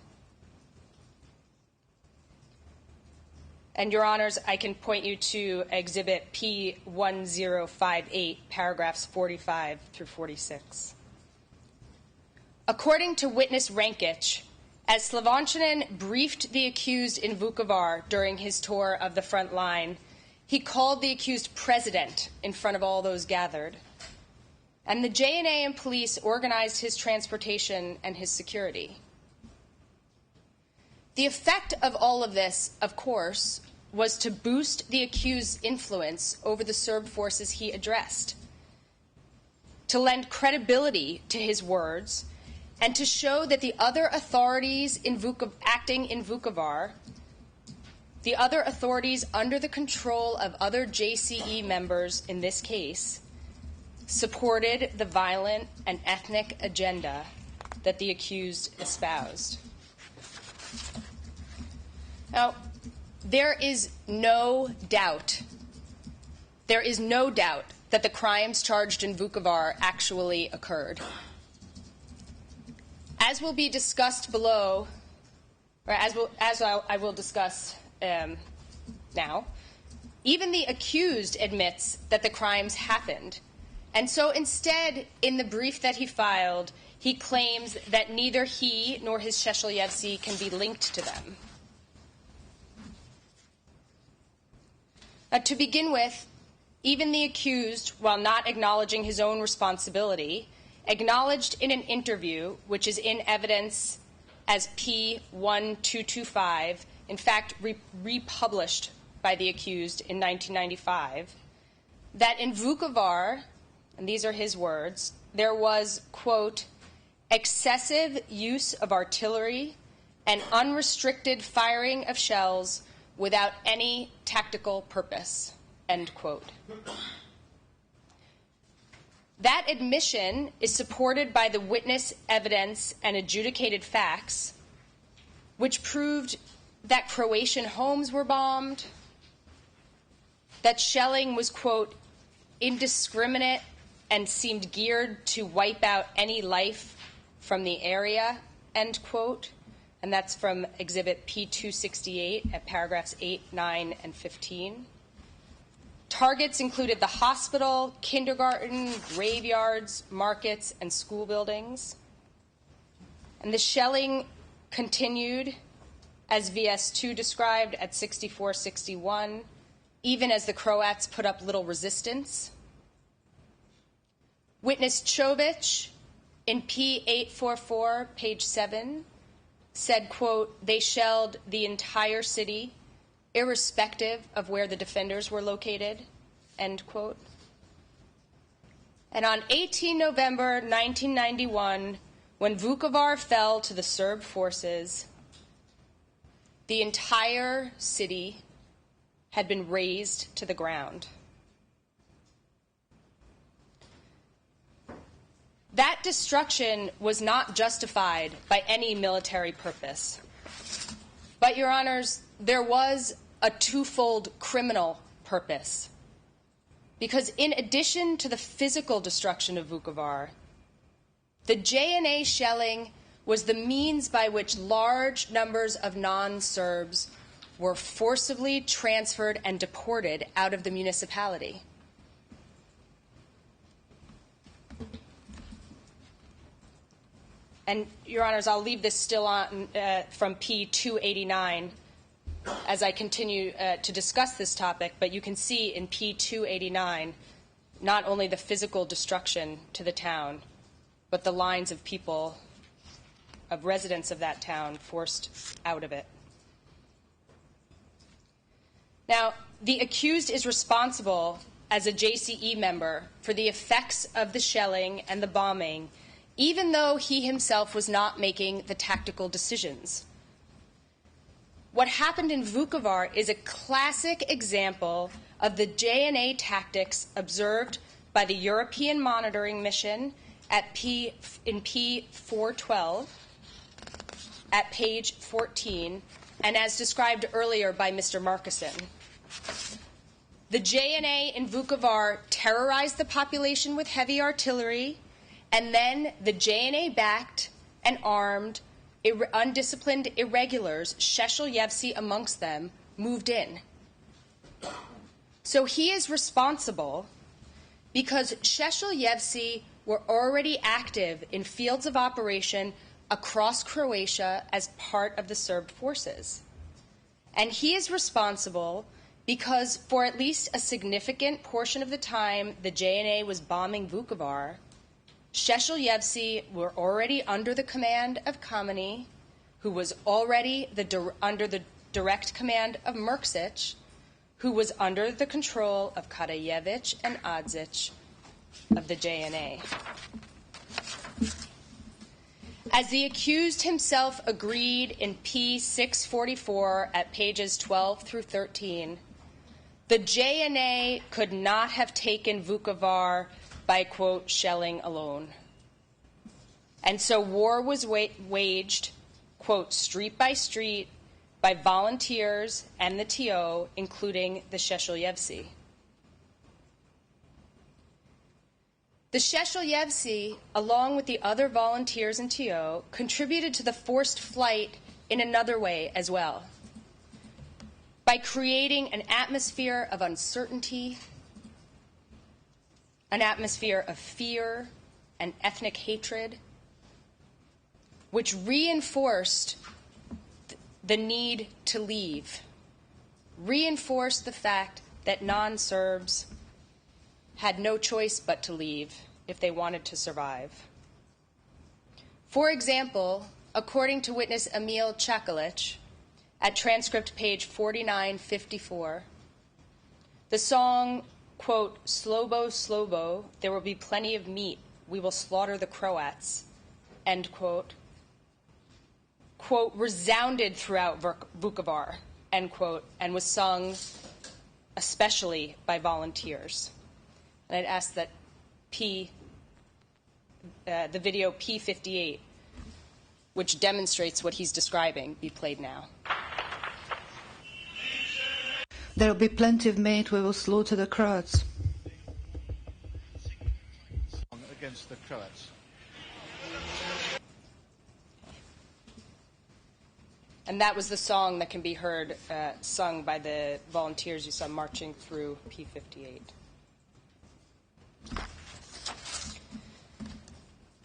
And, Your Honors, I can point you to Exhibit P1058, paragraphs 45 through 46. According to witness Rankic, as Slavončanin briefed the accused in Vukovar during his tour of the front line, he called the accused president in front of all those gathered. And the JNA and police organized his transportation and his security. The effect of all of this, of course, was to boost the accused's influence over the Serb forces he addressed, to lend credibility to his words, and to show that the other authorities acting in Vukovar, the other authorities under the control of other JCE members in this case, supported the violent and ethnic agenda that the accused espoused. Now, there is no doubt that the crimes charged in Vukovar actually occurred. As will be discussed below, or I will discuss now, even the accused admits that the crimes happened. And so instead, in the brief that he filed, he claims that neither he nor his Šešeljevci can be linked to them. To begin with, even the accused, while not acknowledging his own responsibility, acknowledged in an interview, which is in evidence as P1225, in fact republished by the accused in 1995, that in Vukovar, and these are his words, there was, quote, excessive use of artillery and unrestricted firing of shells without any tactical purpose, end quote. That admission is supported by the witness evidence and adjudicated facts, which proved that Croatian homes were bombed, that shelling was, quote, indiscriminate and seemed geared to wipe out any life from the area, end quote. And that's from Exhibit P268 at paragraphs 8, 9, and 15. Targets included the hospital, kindergarten, graveyards, markets, and school buildings. And the shelling continued, as VS2 described, at 64-61, even as the Croats put up little resistance. Witness Čović, in P844, page 7, said, quote, they shelled the entire city, irrespective of where the defenders were located, end quote. And on 18 November 1991, when Vukovar fell to the Serb forces, the entire city had been razed to the ground. That destruction was not justified by any military purpose. But, Your Honors, there was a twofold criminal purpose. Because in addition to the physical destruction of Vukovar, the JNA shelling was the means by which large numbers of non-Serbs were forcibly transferred and deported out of the municipality. And, Your Honors, I'll leave this still on from P289. as I continue to discuss this topic, but you can see in P289 not only the physical destruction to the town, but the lines of people, of residents of that town, forced out of it. Now, the accused is responsible as a JCE member for the effects of the shelling and the bombing, even though he himself was not making the tactical decisions. What happened in Vukovar is a classic example of the JNA tactics observed by the European Monitoring Mission in P412 at page 14, and as described earlier by Mr. Markuson. The JNA in Vukovar terrorized the population with heavy artillery, and then the JNA-backed and armed undisciplined irregulars, Šešelj amongst them, moved in. So he is responsible because Šešelj were already active in fields of operation across Croatia as part of the Serb forces. And he is responsible because for at least a significant portion of the time the JNA was bombing Vukovar, Šešelj were already under the command of Kameny, who was already under the direct command of Mrksić, who was under the control of Karajević and Adzić of the JNA. As the accused himself agreed in P644 at pages 12 through 13, the JNA could not have taken Vukovar by, quote, shelling alone. And so war was waged, quote, street by street by volunteers and the TO, including the Šešelj. The Šešelj, along with the other volunteers and TO, contributed to the forced flight in another way as well, by creating an atmosphere of uncertainty, an atmosphere of fear and ethnic hatred, which reinforced the need to leave, reinforced the fact that non-Serbs had no choice but to leave if they wanted to survive. For example, according to witness Emil Čakalić, at transcript page 4954, the song, quote, Slobo, Slobo, there will be plenty of meat, we will slaughter the Croats, end quote, quote, resounded throughout Vukovar, end quote, and was sung especially by volunteers. And I'd ask that the video P58, which demonstrates what he's describing, be played now. There will be plenty of meat, we will slaughter the Croats. Against the Croats. And that was the song that can be heard sung by the volunteers you saw marching through P58.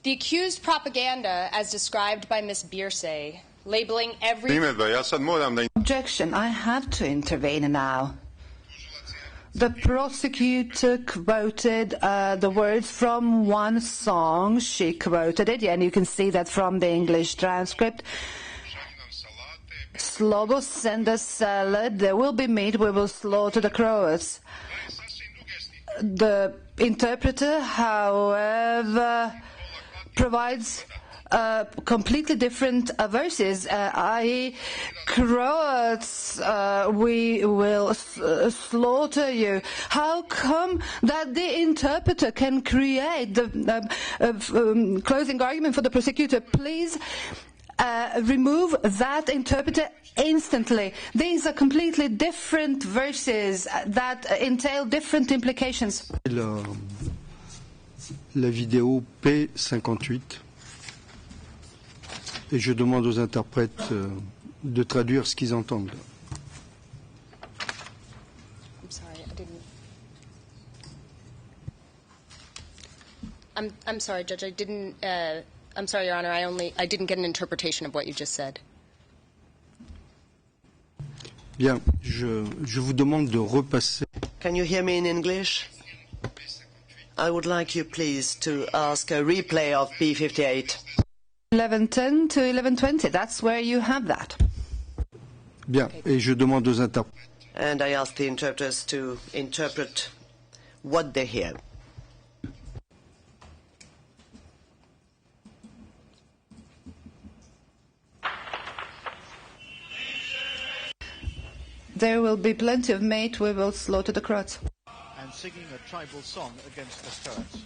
The accused propaganda, as described by Ms. Bierse, labeling every... Objection, I have to intervene now. The prosecutor quoted the words from one song. She quoted it, and you can see that from the English transcript. Slobo, send us salad, there will be meat, we will slaughter the Croats. The interpreter, however, provides completely different verses, i.e. Croats, we will slaughter you. How come that the interpreter can create the closing argument for the prosecutor? Please remove that interpreter instantly. These are completely different verses that entail different implications. La vidéo P58 et je demande aux interprètes de traduire ce qu'ils entendent. I'm sorry, Judge. I'm sorry, Your Honor. I didn't get an interpretation of what you just said. Bien, je vous demande de repasser. Can you hear me in English? I would like you, please, to ask a replay of P58. 11:10 to 11:20, that's where you have that. Bien, et je demande aux interprètes. And I ask the interpreters to interpret what they hear. There will be plenty of meat, we will slaughter the Croats. And singing a tribal song against the Croats.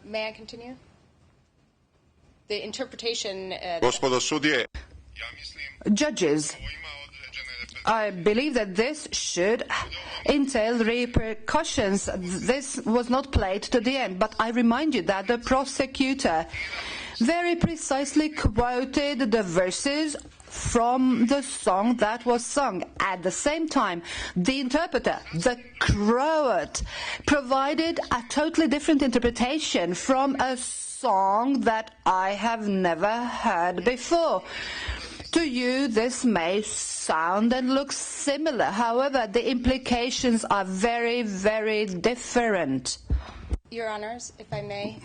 May I continue? The interpretation... Gospodo sudije, Judges, I believe that this should entail repercussions. This was not played to the end, but I remind you that the prosecutor very precisely quoted the verses from the song that was sung. At the same time, the interpreter, the Croat, provided a totally different interpretation from a song that I have never heard before. To you, this may sound and look similar. However, the implications are very, very different. Your Honors, if I may,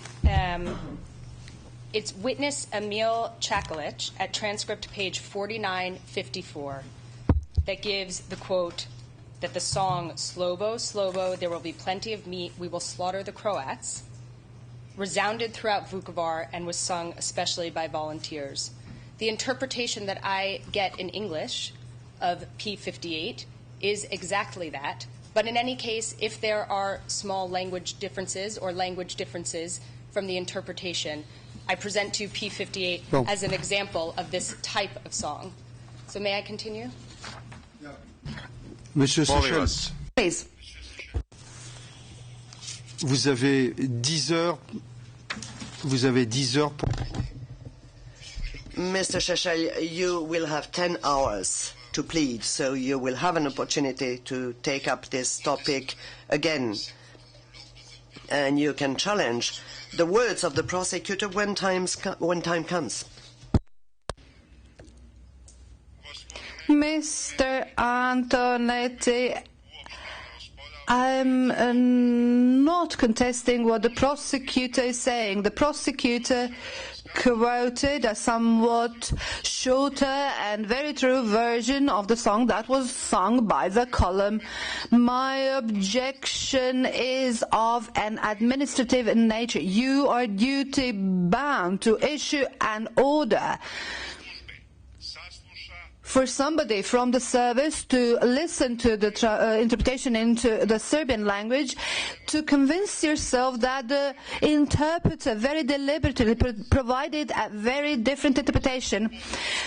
it's witness Emil Čakalić at transcript page 4954 that gives the quote that the song "Slovo, Slovo, there will be plenty of meat, we will slaughter the Croats" resounded throughout Vukovar and was sung especially by volunteers. The interpretation that I get in English of P58 is exactly that. But in any case, if there are small language differences or language differences from the interpretation, I present to you P58 as an example of this type of song. So may I continue? Monsieur Šešelj, Please. vous avez 10 heures. Vous avez 10 heures pour. Mr. Šešelj, you will have 10 hours to plead, so you will have an opportunity to take up this topic again. And you can challenge the words of the prosecutor when time comes. Mr. Antonetti, I'm not contesting what the prosecutor is saying. The prosecutor quoted a somewhat shorter and very true version of the song that was sung by the column. My objection is of an administrative nature. You are duty bound to issue an order for somebody from the service to listen to the interpretation into the Serbian language, to convince yourself that the interpreter very deliberately provided a very different interpretation.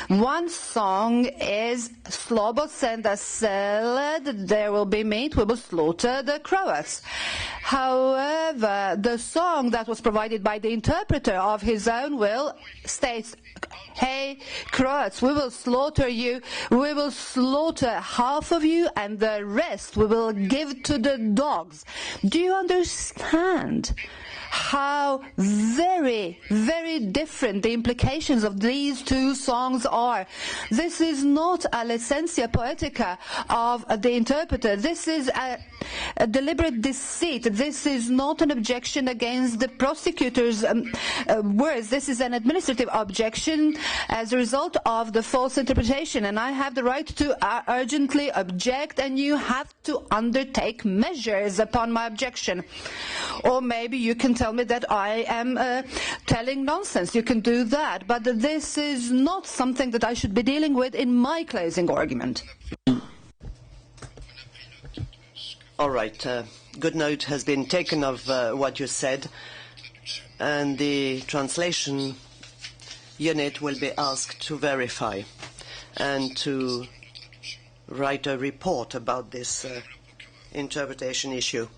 One song is Slobo senda seled, there will be meat, we will slaughter the Croats. However, the song that was provided by the interpreter of his own will states, "Hey, Croats, we will slaughter you, we will slaughter half of you, and the rest we will give to the dogs." Do you understand how very, very different the implications of these two songs are? This is not a licentia poetica of the interpreter. This is a deliberate deceit. This is not an objection against the prosecutor's words. This is an administrative objection as a result of the false interpretation, and I have the right to urgently object, and you have to undertake measures upon my objection. Or maybe you can tell me that I am telling nonsense. You can do that, but this is not something that I should be dealing with in my closing argument. All right. Good note has been taken of what you said, and the translation unit will be asked to verify and to write a report about this interpretation issue.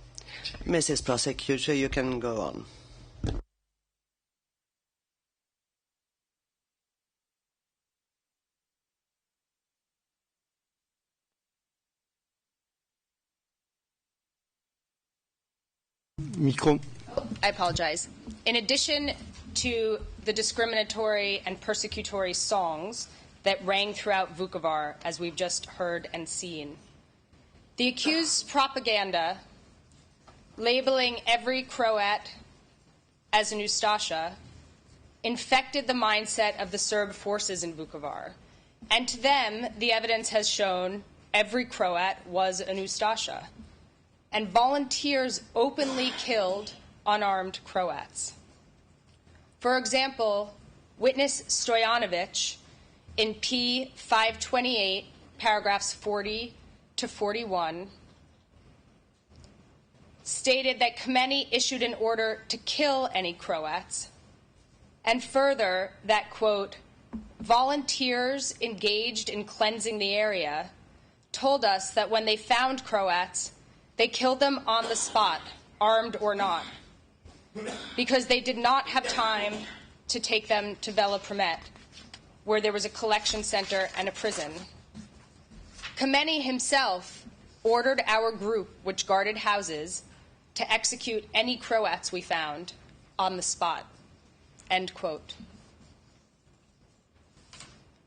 Mrs. Prosecutor, you can go on. Micro. I apologize. In addition to the discriminatory and persecutory songs that rang throughout Vukovar, as we've just heard and seen, the accused's propaganda labeling every Croat as an Ustasha infected the mindset of the Serb forces in Vukovar. And to them, the evidence has shown every Croat was an Ustasha. And volunteers openly killed unarmed Croats. For example, witness Stojanovic in P528, paragraphs 40 to 41, stated that Khomeini issued an order to kill any Croats, and further that, quote, volunteers engaged in cleansing the area told us that when they found Croats, they killed them on the spot, armed or not, because they did not have time to take them to Vela Promet, where there was a collection center and a prison. Khomeini himself ordered our group, which guarded houses, to execute any Croats we found on the spot, end quote.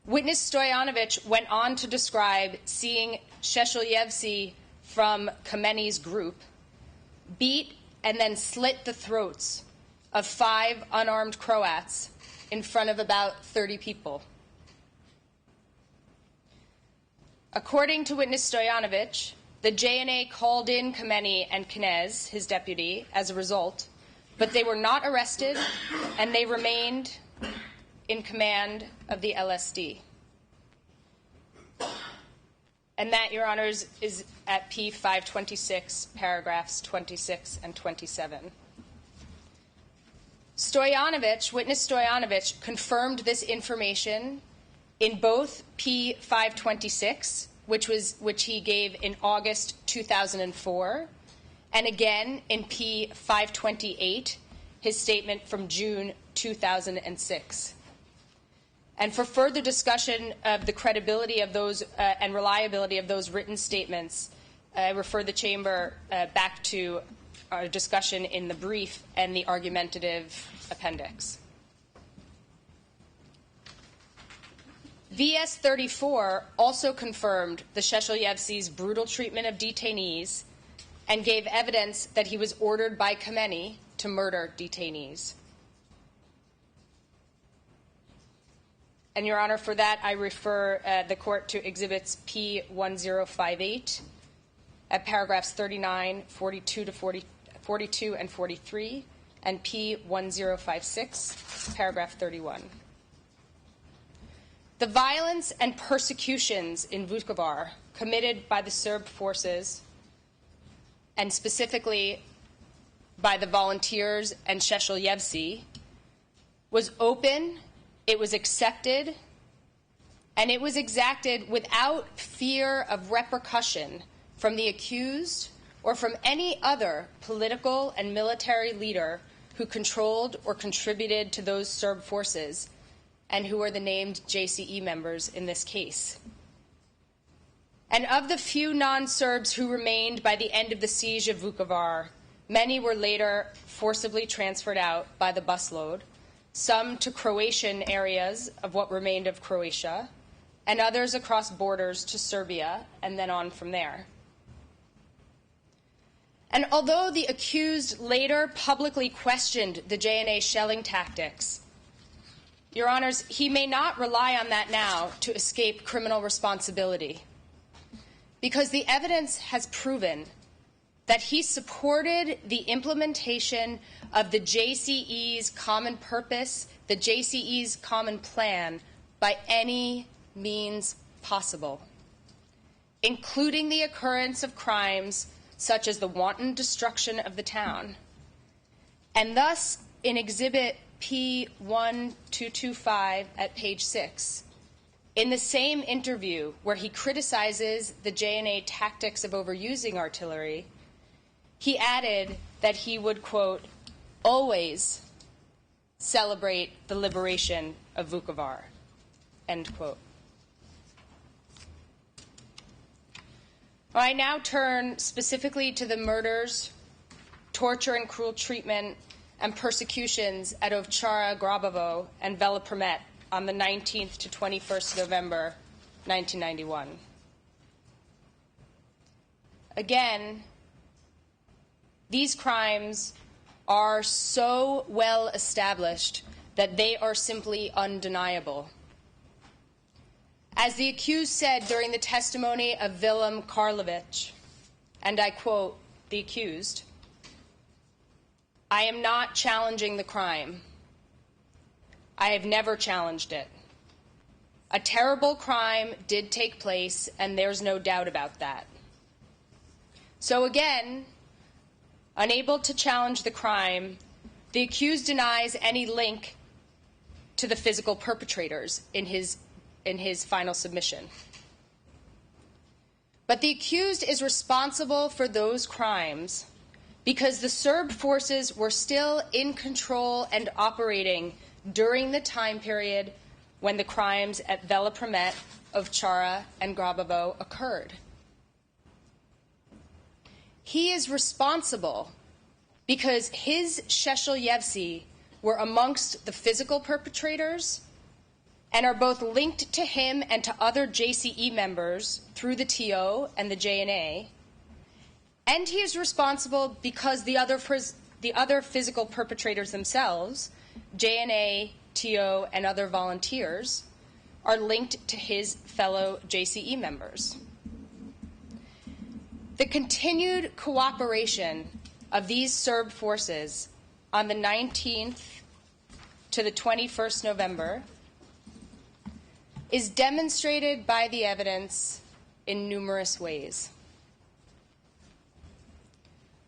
Witness Stojanovic went on to describe seeing Šešelj from Khomeini's group beat and then slit the throats of 5 unarmed Croats in front of about 30 people. According to witness Stojanovic, the JNA called in Khomeini and Knez, his deputy, as a result, but they were not arrested and they remained in command of the LSD. And that, Your Honors, is at P526, paragraphs 26 and 27. Witness Stojanovic confirmed this information in both P526, which he gave in August 2004, and again in P528, his statement from June 2006. And for further discussion of the credibility of those and reliability of those written statements, I refer the Chamber back to our discussion in the brief and the argumentative appendix. VS 34 also confirmed the Šešeljev's brutal treatment of detainees and gave evidence that he was ordered by Khomeini to murder detainees. And, Your Honor, for that, I refer the Court to Exhibits P1058 at paragraphs 39, 42 to 42 and 43, and P1056, paragraph 31. The violence and persecutions in Vukovar committed by the Serb forces, and specifically by the volunteers and Šešelj, was open, it was accepted, and it was exacted without fear of repercussion from the accused or from any other political and military leader who controlled or contributed to those Serb forces and who are the named JCE members in this case. And of the few non-Serbs who remained by the end of the siege of Vukovar, many were later forcibly transferred out by the busload, some to Croatian areas of what remained of Croatia, and others across borders to Serbia, and then on from there. And although the accused later publicly questioned the JNA shelling tactics, Your Honors, he may not rely on that now to escape criminal responsibility, because the evidence has proven that he supported the implementation of the JCE's common purpose, the JCE's common plan, by any means possible, including the occurrence of crimes such as the wanton destruction of the town. And thus, in Exhibit P1225 at page 6, in the same interview where he criticizes the JNA tactics of overusing artillery, he added that he would, quote, always celebrate the liberation of Vukovar, end quote. I now turn specifically to the murders torture and cruel treatment, and persecutions at Ovčara, Grabovo, and Velepromet on the 19th to 21st November 1991. Again, these crimes are so well established that they are simply undeniable. As the accused said during the testimony of Willem Karlovich, and I quote the accused, "I am not challenging the crime. I have never challenged it. A terrible crime did take place, and there's no doubt about that." So again, unable to challenge the crime, the accused denies any link to the physical perpetrators in his final submission. But the accused is responsible for those crimes because the Serb forces were still in control and operating during the time period when the crimes at Velepromet, Ovčara, and Grabovo occurred. He is responsible because his Šešeljevci were amongst the physical perpetrators and are both linked to him and to other JCE members through the TO and the JNA. And he is responsible because the other physical perpetrators themselves, JNA, TO, and other volunteers, are linked to his fellow JCE members. The continued cooperation of these Serb forces on the 19th to the 21st November is demonstrated by the evidence in numerous ways.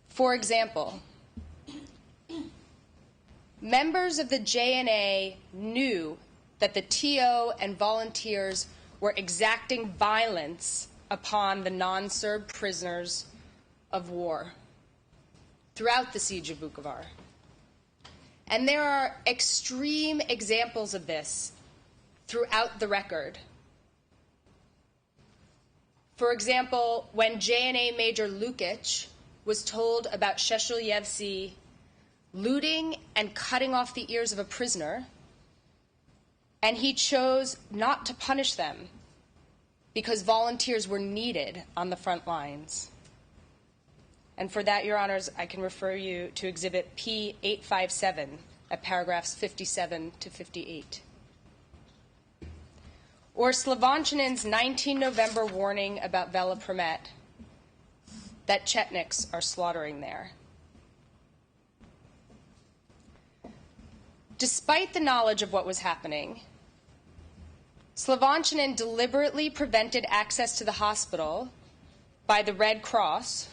For example, members of the JNA knew that the TO and volunteers were exacting violence upon the non-Serb prisoners of war throughout the siege of Vukovar. And there are extreme examples of this throughout the record. For example, when JNA Major Lukic was told about Šešeljevci looting and cutting off the ears of a prisoner, and he chose not to punish them because volunteers were needed on the front lines. And for that, Your Honors, I can refer you to Exhibit P857 at paragraphs 57 to 58. Or Slovančanin's 19 November warning about Velepromet that Chetniks are slaughtering there. Despite the knowledge of what was happening, Slovančanin deliberately prevented access to the hospital by the Red Cross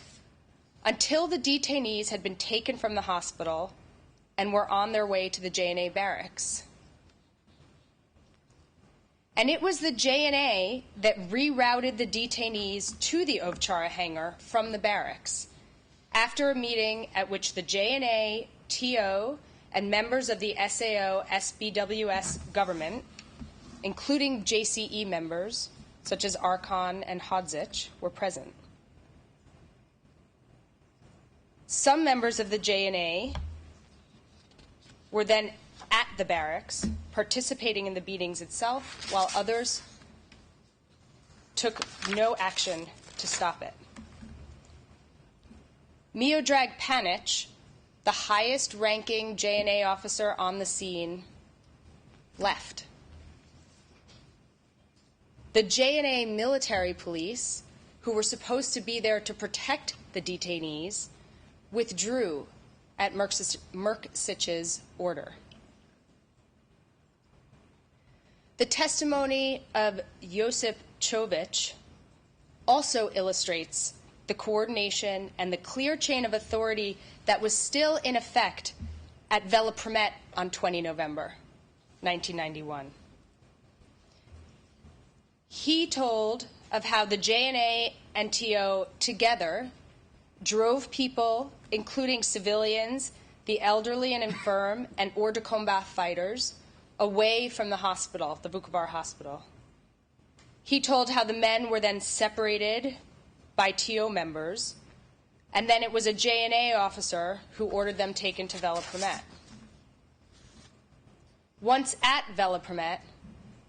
until the detainees had been taken from the hospital and were on their way to the JNA barracks. And it was the JNA that rerouted the detainees to the Ovčara hangar from the barracks after a meeting at which the JNA, TO, and members of the SAO SBWS government, including JCE members such as Arkan and Hodzic, were present. Some members of the JNA were then at the barracks, participating in the beatings itself, while others took no action to stop it. Miodrag Panic, the highest-ranking JNA officer on the scene, left. The JNA military police, who were supposed to be there to protect the detainees, withdrew at Mrksic's order. The testimony of Josip Čović also illustrates the coordination and the clear chain of authority that was still in effect at Velepromet on 20 November 1991. He told of how the JNA and TO together drove people, including civilians, the elderly and infirm, and hors de combat fighters, away from the hospital, the Vukovar hospital. He told how the men were then separated by TO members, and then it was a JNA officer who ordered them taken to Velaprimet. Once at Velaprimet,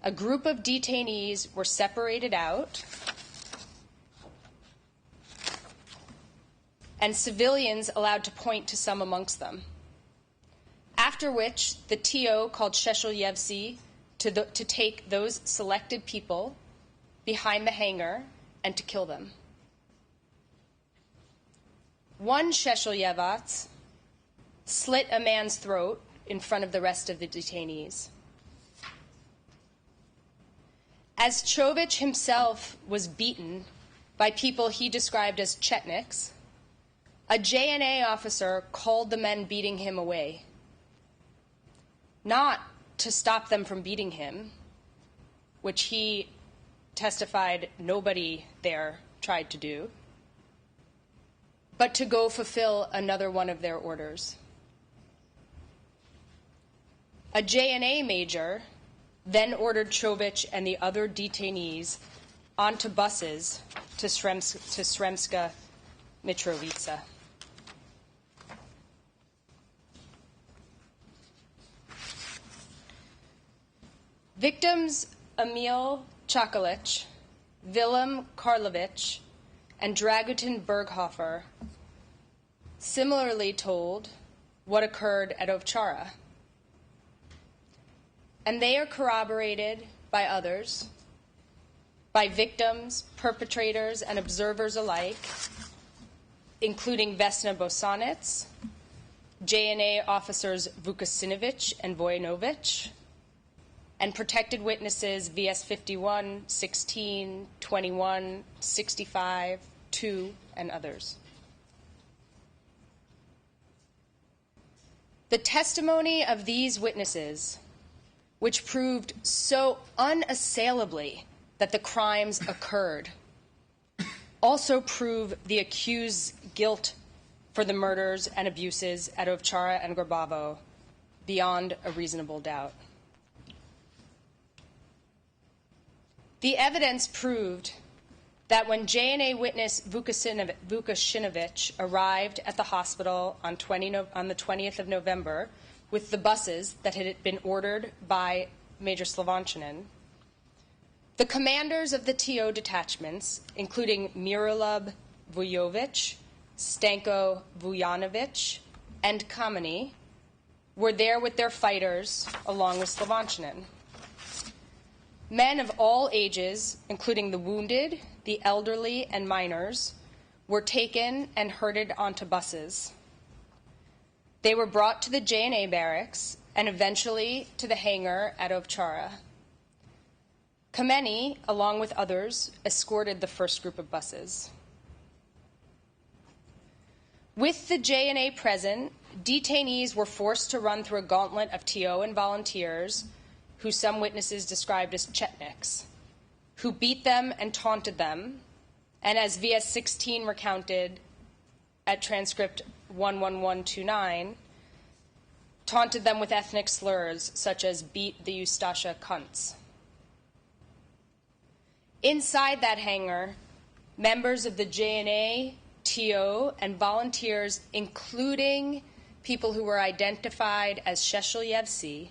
a group of detainees were separated out, and civilians allowed to point to some amongst them. After which, the TO called Šešelj to take those selected people behind the hangar and to kill them. One Šešeljevac slit a man's throat in front of the rest of the detainees. As Čović himself was beaten by people he described as Chetniks, a JNA officer called the men beating him away, not to stop them from beating him, which he testified nobody there tried to do, but to go fulfill another one of their orders. A JNA major then ordered Čović and the other detainees onto buses to Sremska Mitrovica. Victims Emil Čakalić, Willem Karlovic, and Dragutin Berghofer similarly told what occurred at Ovčara. And they are corroborated by others, by victims, perpetrators, and observers alike, including Vesna Bosanac, JNA officers Vukasinovic and Vojinovic, and protected witnesses VS 51, 16, 21, 65, 2, and others. The testimony of these witnesses, which proved so unassailably that the crimes occurred, also prove the accused's guilt for the murders and abuses at Ovčara and Grabavo beyond a reasonable doubt. The evidence proved that when JNA witness Vukasinovic arrived at the hospital on the 20th of November with the buses that had been ordered by Major Slovančanin, the commanders of the TO detachments, including Mirolub Vujovic, Stanko Vujanovic, and Kameni, were there with their fighters along with Slovančanin. Men of all ages, including the wounded, the elderly, and minors, were taken and herded onto buses. They were brought to the JNA barracks and eventually to the hangar at Ovčara. Kameni, along with others, escorted the first group of buses. With the JNA present, detainees were forced to run through a gauntlet of TO and volunteers, who some witnesses described as Chetniks, who beat them and taunted them, and as VS 16 recounted at transcript 11129, taunted them with ethnic slurs such as beat the Ustasha cunts. Inside that hangar, members of the JNA, TO, and volunteers, including people who were identified as Šešeljevci,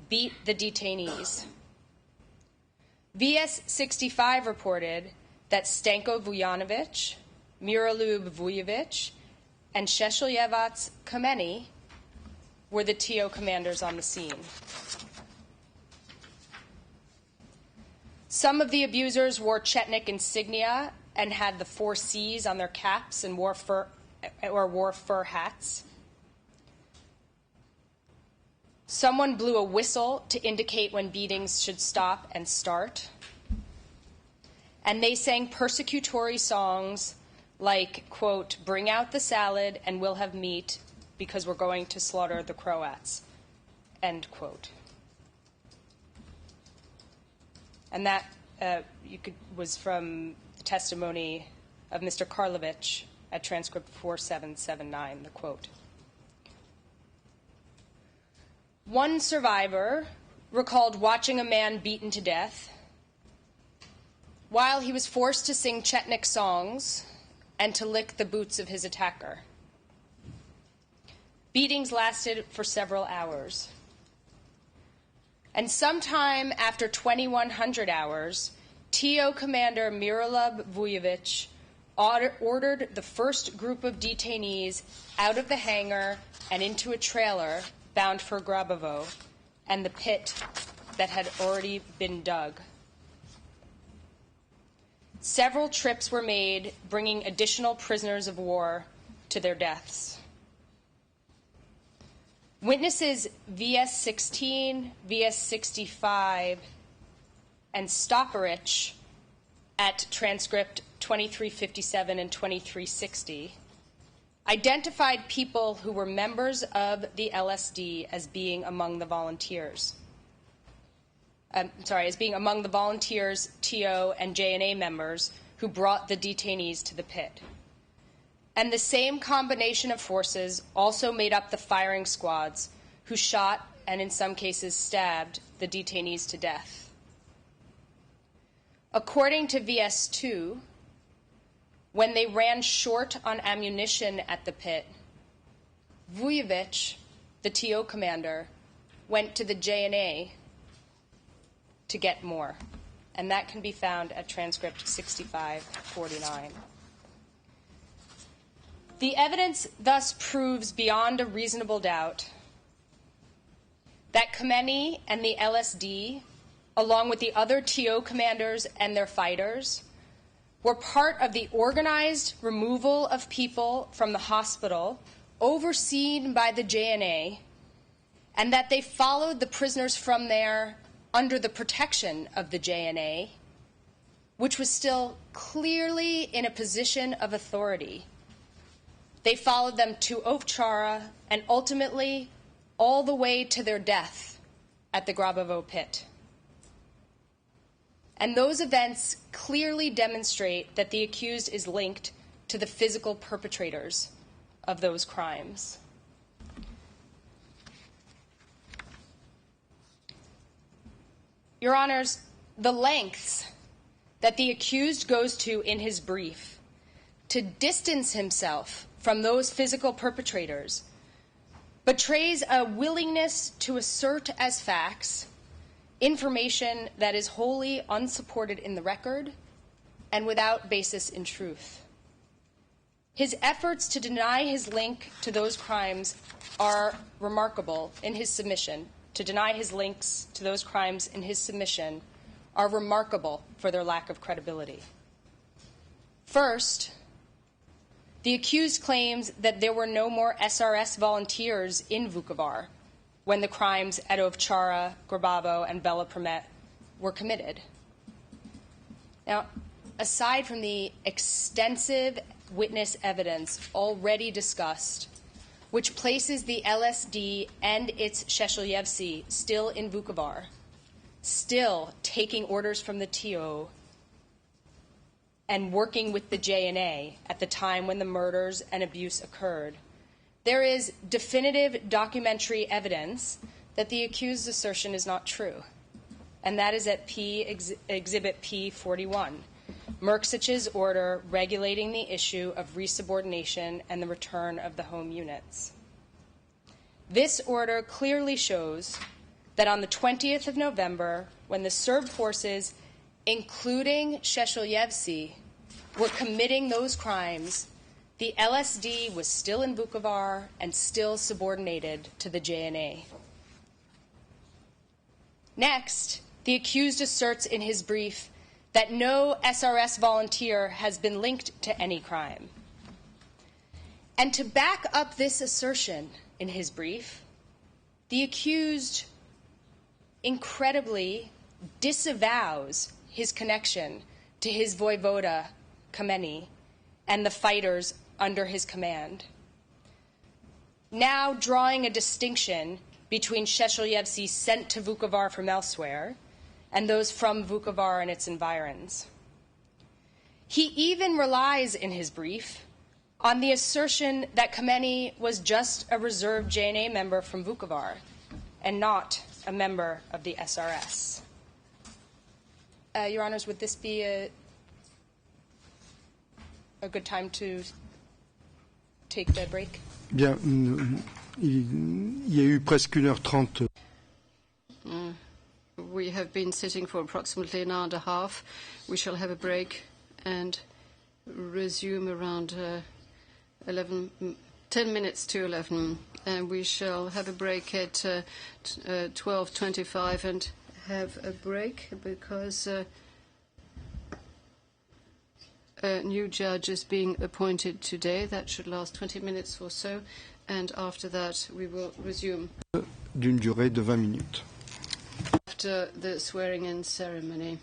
beat the detainees. VS 65 reported that Stanko Vujanovic, Mirolub Vujovic, and Šešeljevac Kameni were the TO commanders on the scene. Some of the abusers wore Chetnik insignia and had the 4 C's on their caps and wore fur hats. Someone blew a whistle to indicate when beatings should stop and start. And they sang persecutory songs like, quote, "Bring out the salad and we'll have meat because we're going to slaughter the Croats," end quote. And that was from the testimony of Mr. Karlovic at transcript 4779, the quote. One survivor recalled watching a man beaten to death while he was forced to sing Chetnik songs and to lick the boots of his attacker. Beatings lasted for several hours. And sometime after 2,100 hours, TO Commander Miroslav Vujovic ordered the first group of detainees out of the hangar and into a trailer bound for Grabovo and the pit that had already been dug. Several trips were made, bringing additional prisoners of war to their deaths. Witnesses VS-16, VS-65, and Stoparich at transcript 2357 and 2360 identified people who were members of the LSD as being among the volunteers. As being among the volunteers, TO, and JNA members who brought the detainees to the pit. And the same combination of forces also made up the firing squads who shot and in some cases stabbed the detainees to death. According to VS2, when they ran short on ammunition at the pit, Vujovic, the TO commander, went to the JNA to get more. And that can be found at transcript 6549. The evidence thus proves beyond a reasonable doubt that Khomeini and the LSD, along with the other TO commanders and their fighters, were part of the organized removal of people from the hospital overseen by the JNA, and that they followed the prisoners from there under the protection of the JNA, which was still clearly in a position of authority. They followed them to Ovchara and ultimately all the way to their death at the Grabovo pit. And those events clearly demonstrate that the accused is linked to the physical perpetrators of those crimes. Your Honors, the lengths that the accused goes to in his brief to distance himself from those physical perpetrators betrays a willingness to assert as facts information that is wholly unsupported in the record and without basis in truth. His efforts to deny his link to those crimes are remarkable in his submission. To deny his links to those crimes in his submission are remarkable for their lack of credibility. First, the accused claims that there were no more SRS volunteers in Vukovar when the crimes at Ovchara, Grabovo, and Bela Premet were committed. Now, aside from the extensive witness evidence already discussed, which places the LSD and its Šešelj still in Vukovar, still taking orders from the TO and working with the JNA at the time when the murders and abuse occurred, there is definitive documentary evidence that the accused's assertion is not true. And that is at Exhibit P41, Merksich's order regulating the issue of resubordination and the return of the home units. This order clearly shows that on the 20th of November, when the Serb forces, including Šešelj, were committing those crimes, the LSD was still in Vukovar and still subordinated to the JNA. Next, the accused asserts in his brief that no SRS volunteer has been linked to any crime. And to back up this assertion in his brief, the accused incredibly disavows his connection to his voivoda, Khomeini, and the fighters under his command. Now drawing a distinction between Šešelj sent to Vukovar from elsewhere and those from Vukovar and its environs. He even relies in his brief on the assertion that Khomeini was just a reserve JNA member from Vukovar and not a member of the SRS. Your Honors, would this be a... a good time to take the break? Bien, il y a eu presque 1h30. We have been sitting for approximately an hour and a half. We shall have a break and resume around 10 minutes to 11. And we shall have a break at 12:25 and have a break because a new judge is being appointed today. That should last 20 minutes or so. And after that, we will resume. D'une durée de 20 minutes. After the swearing-in ceremony.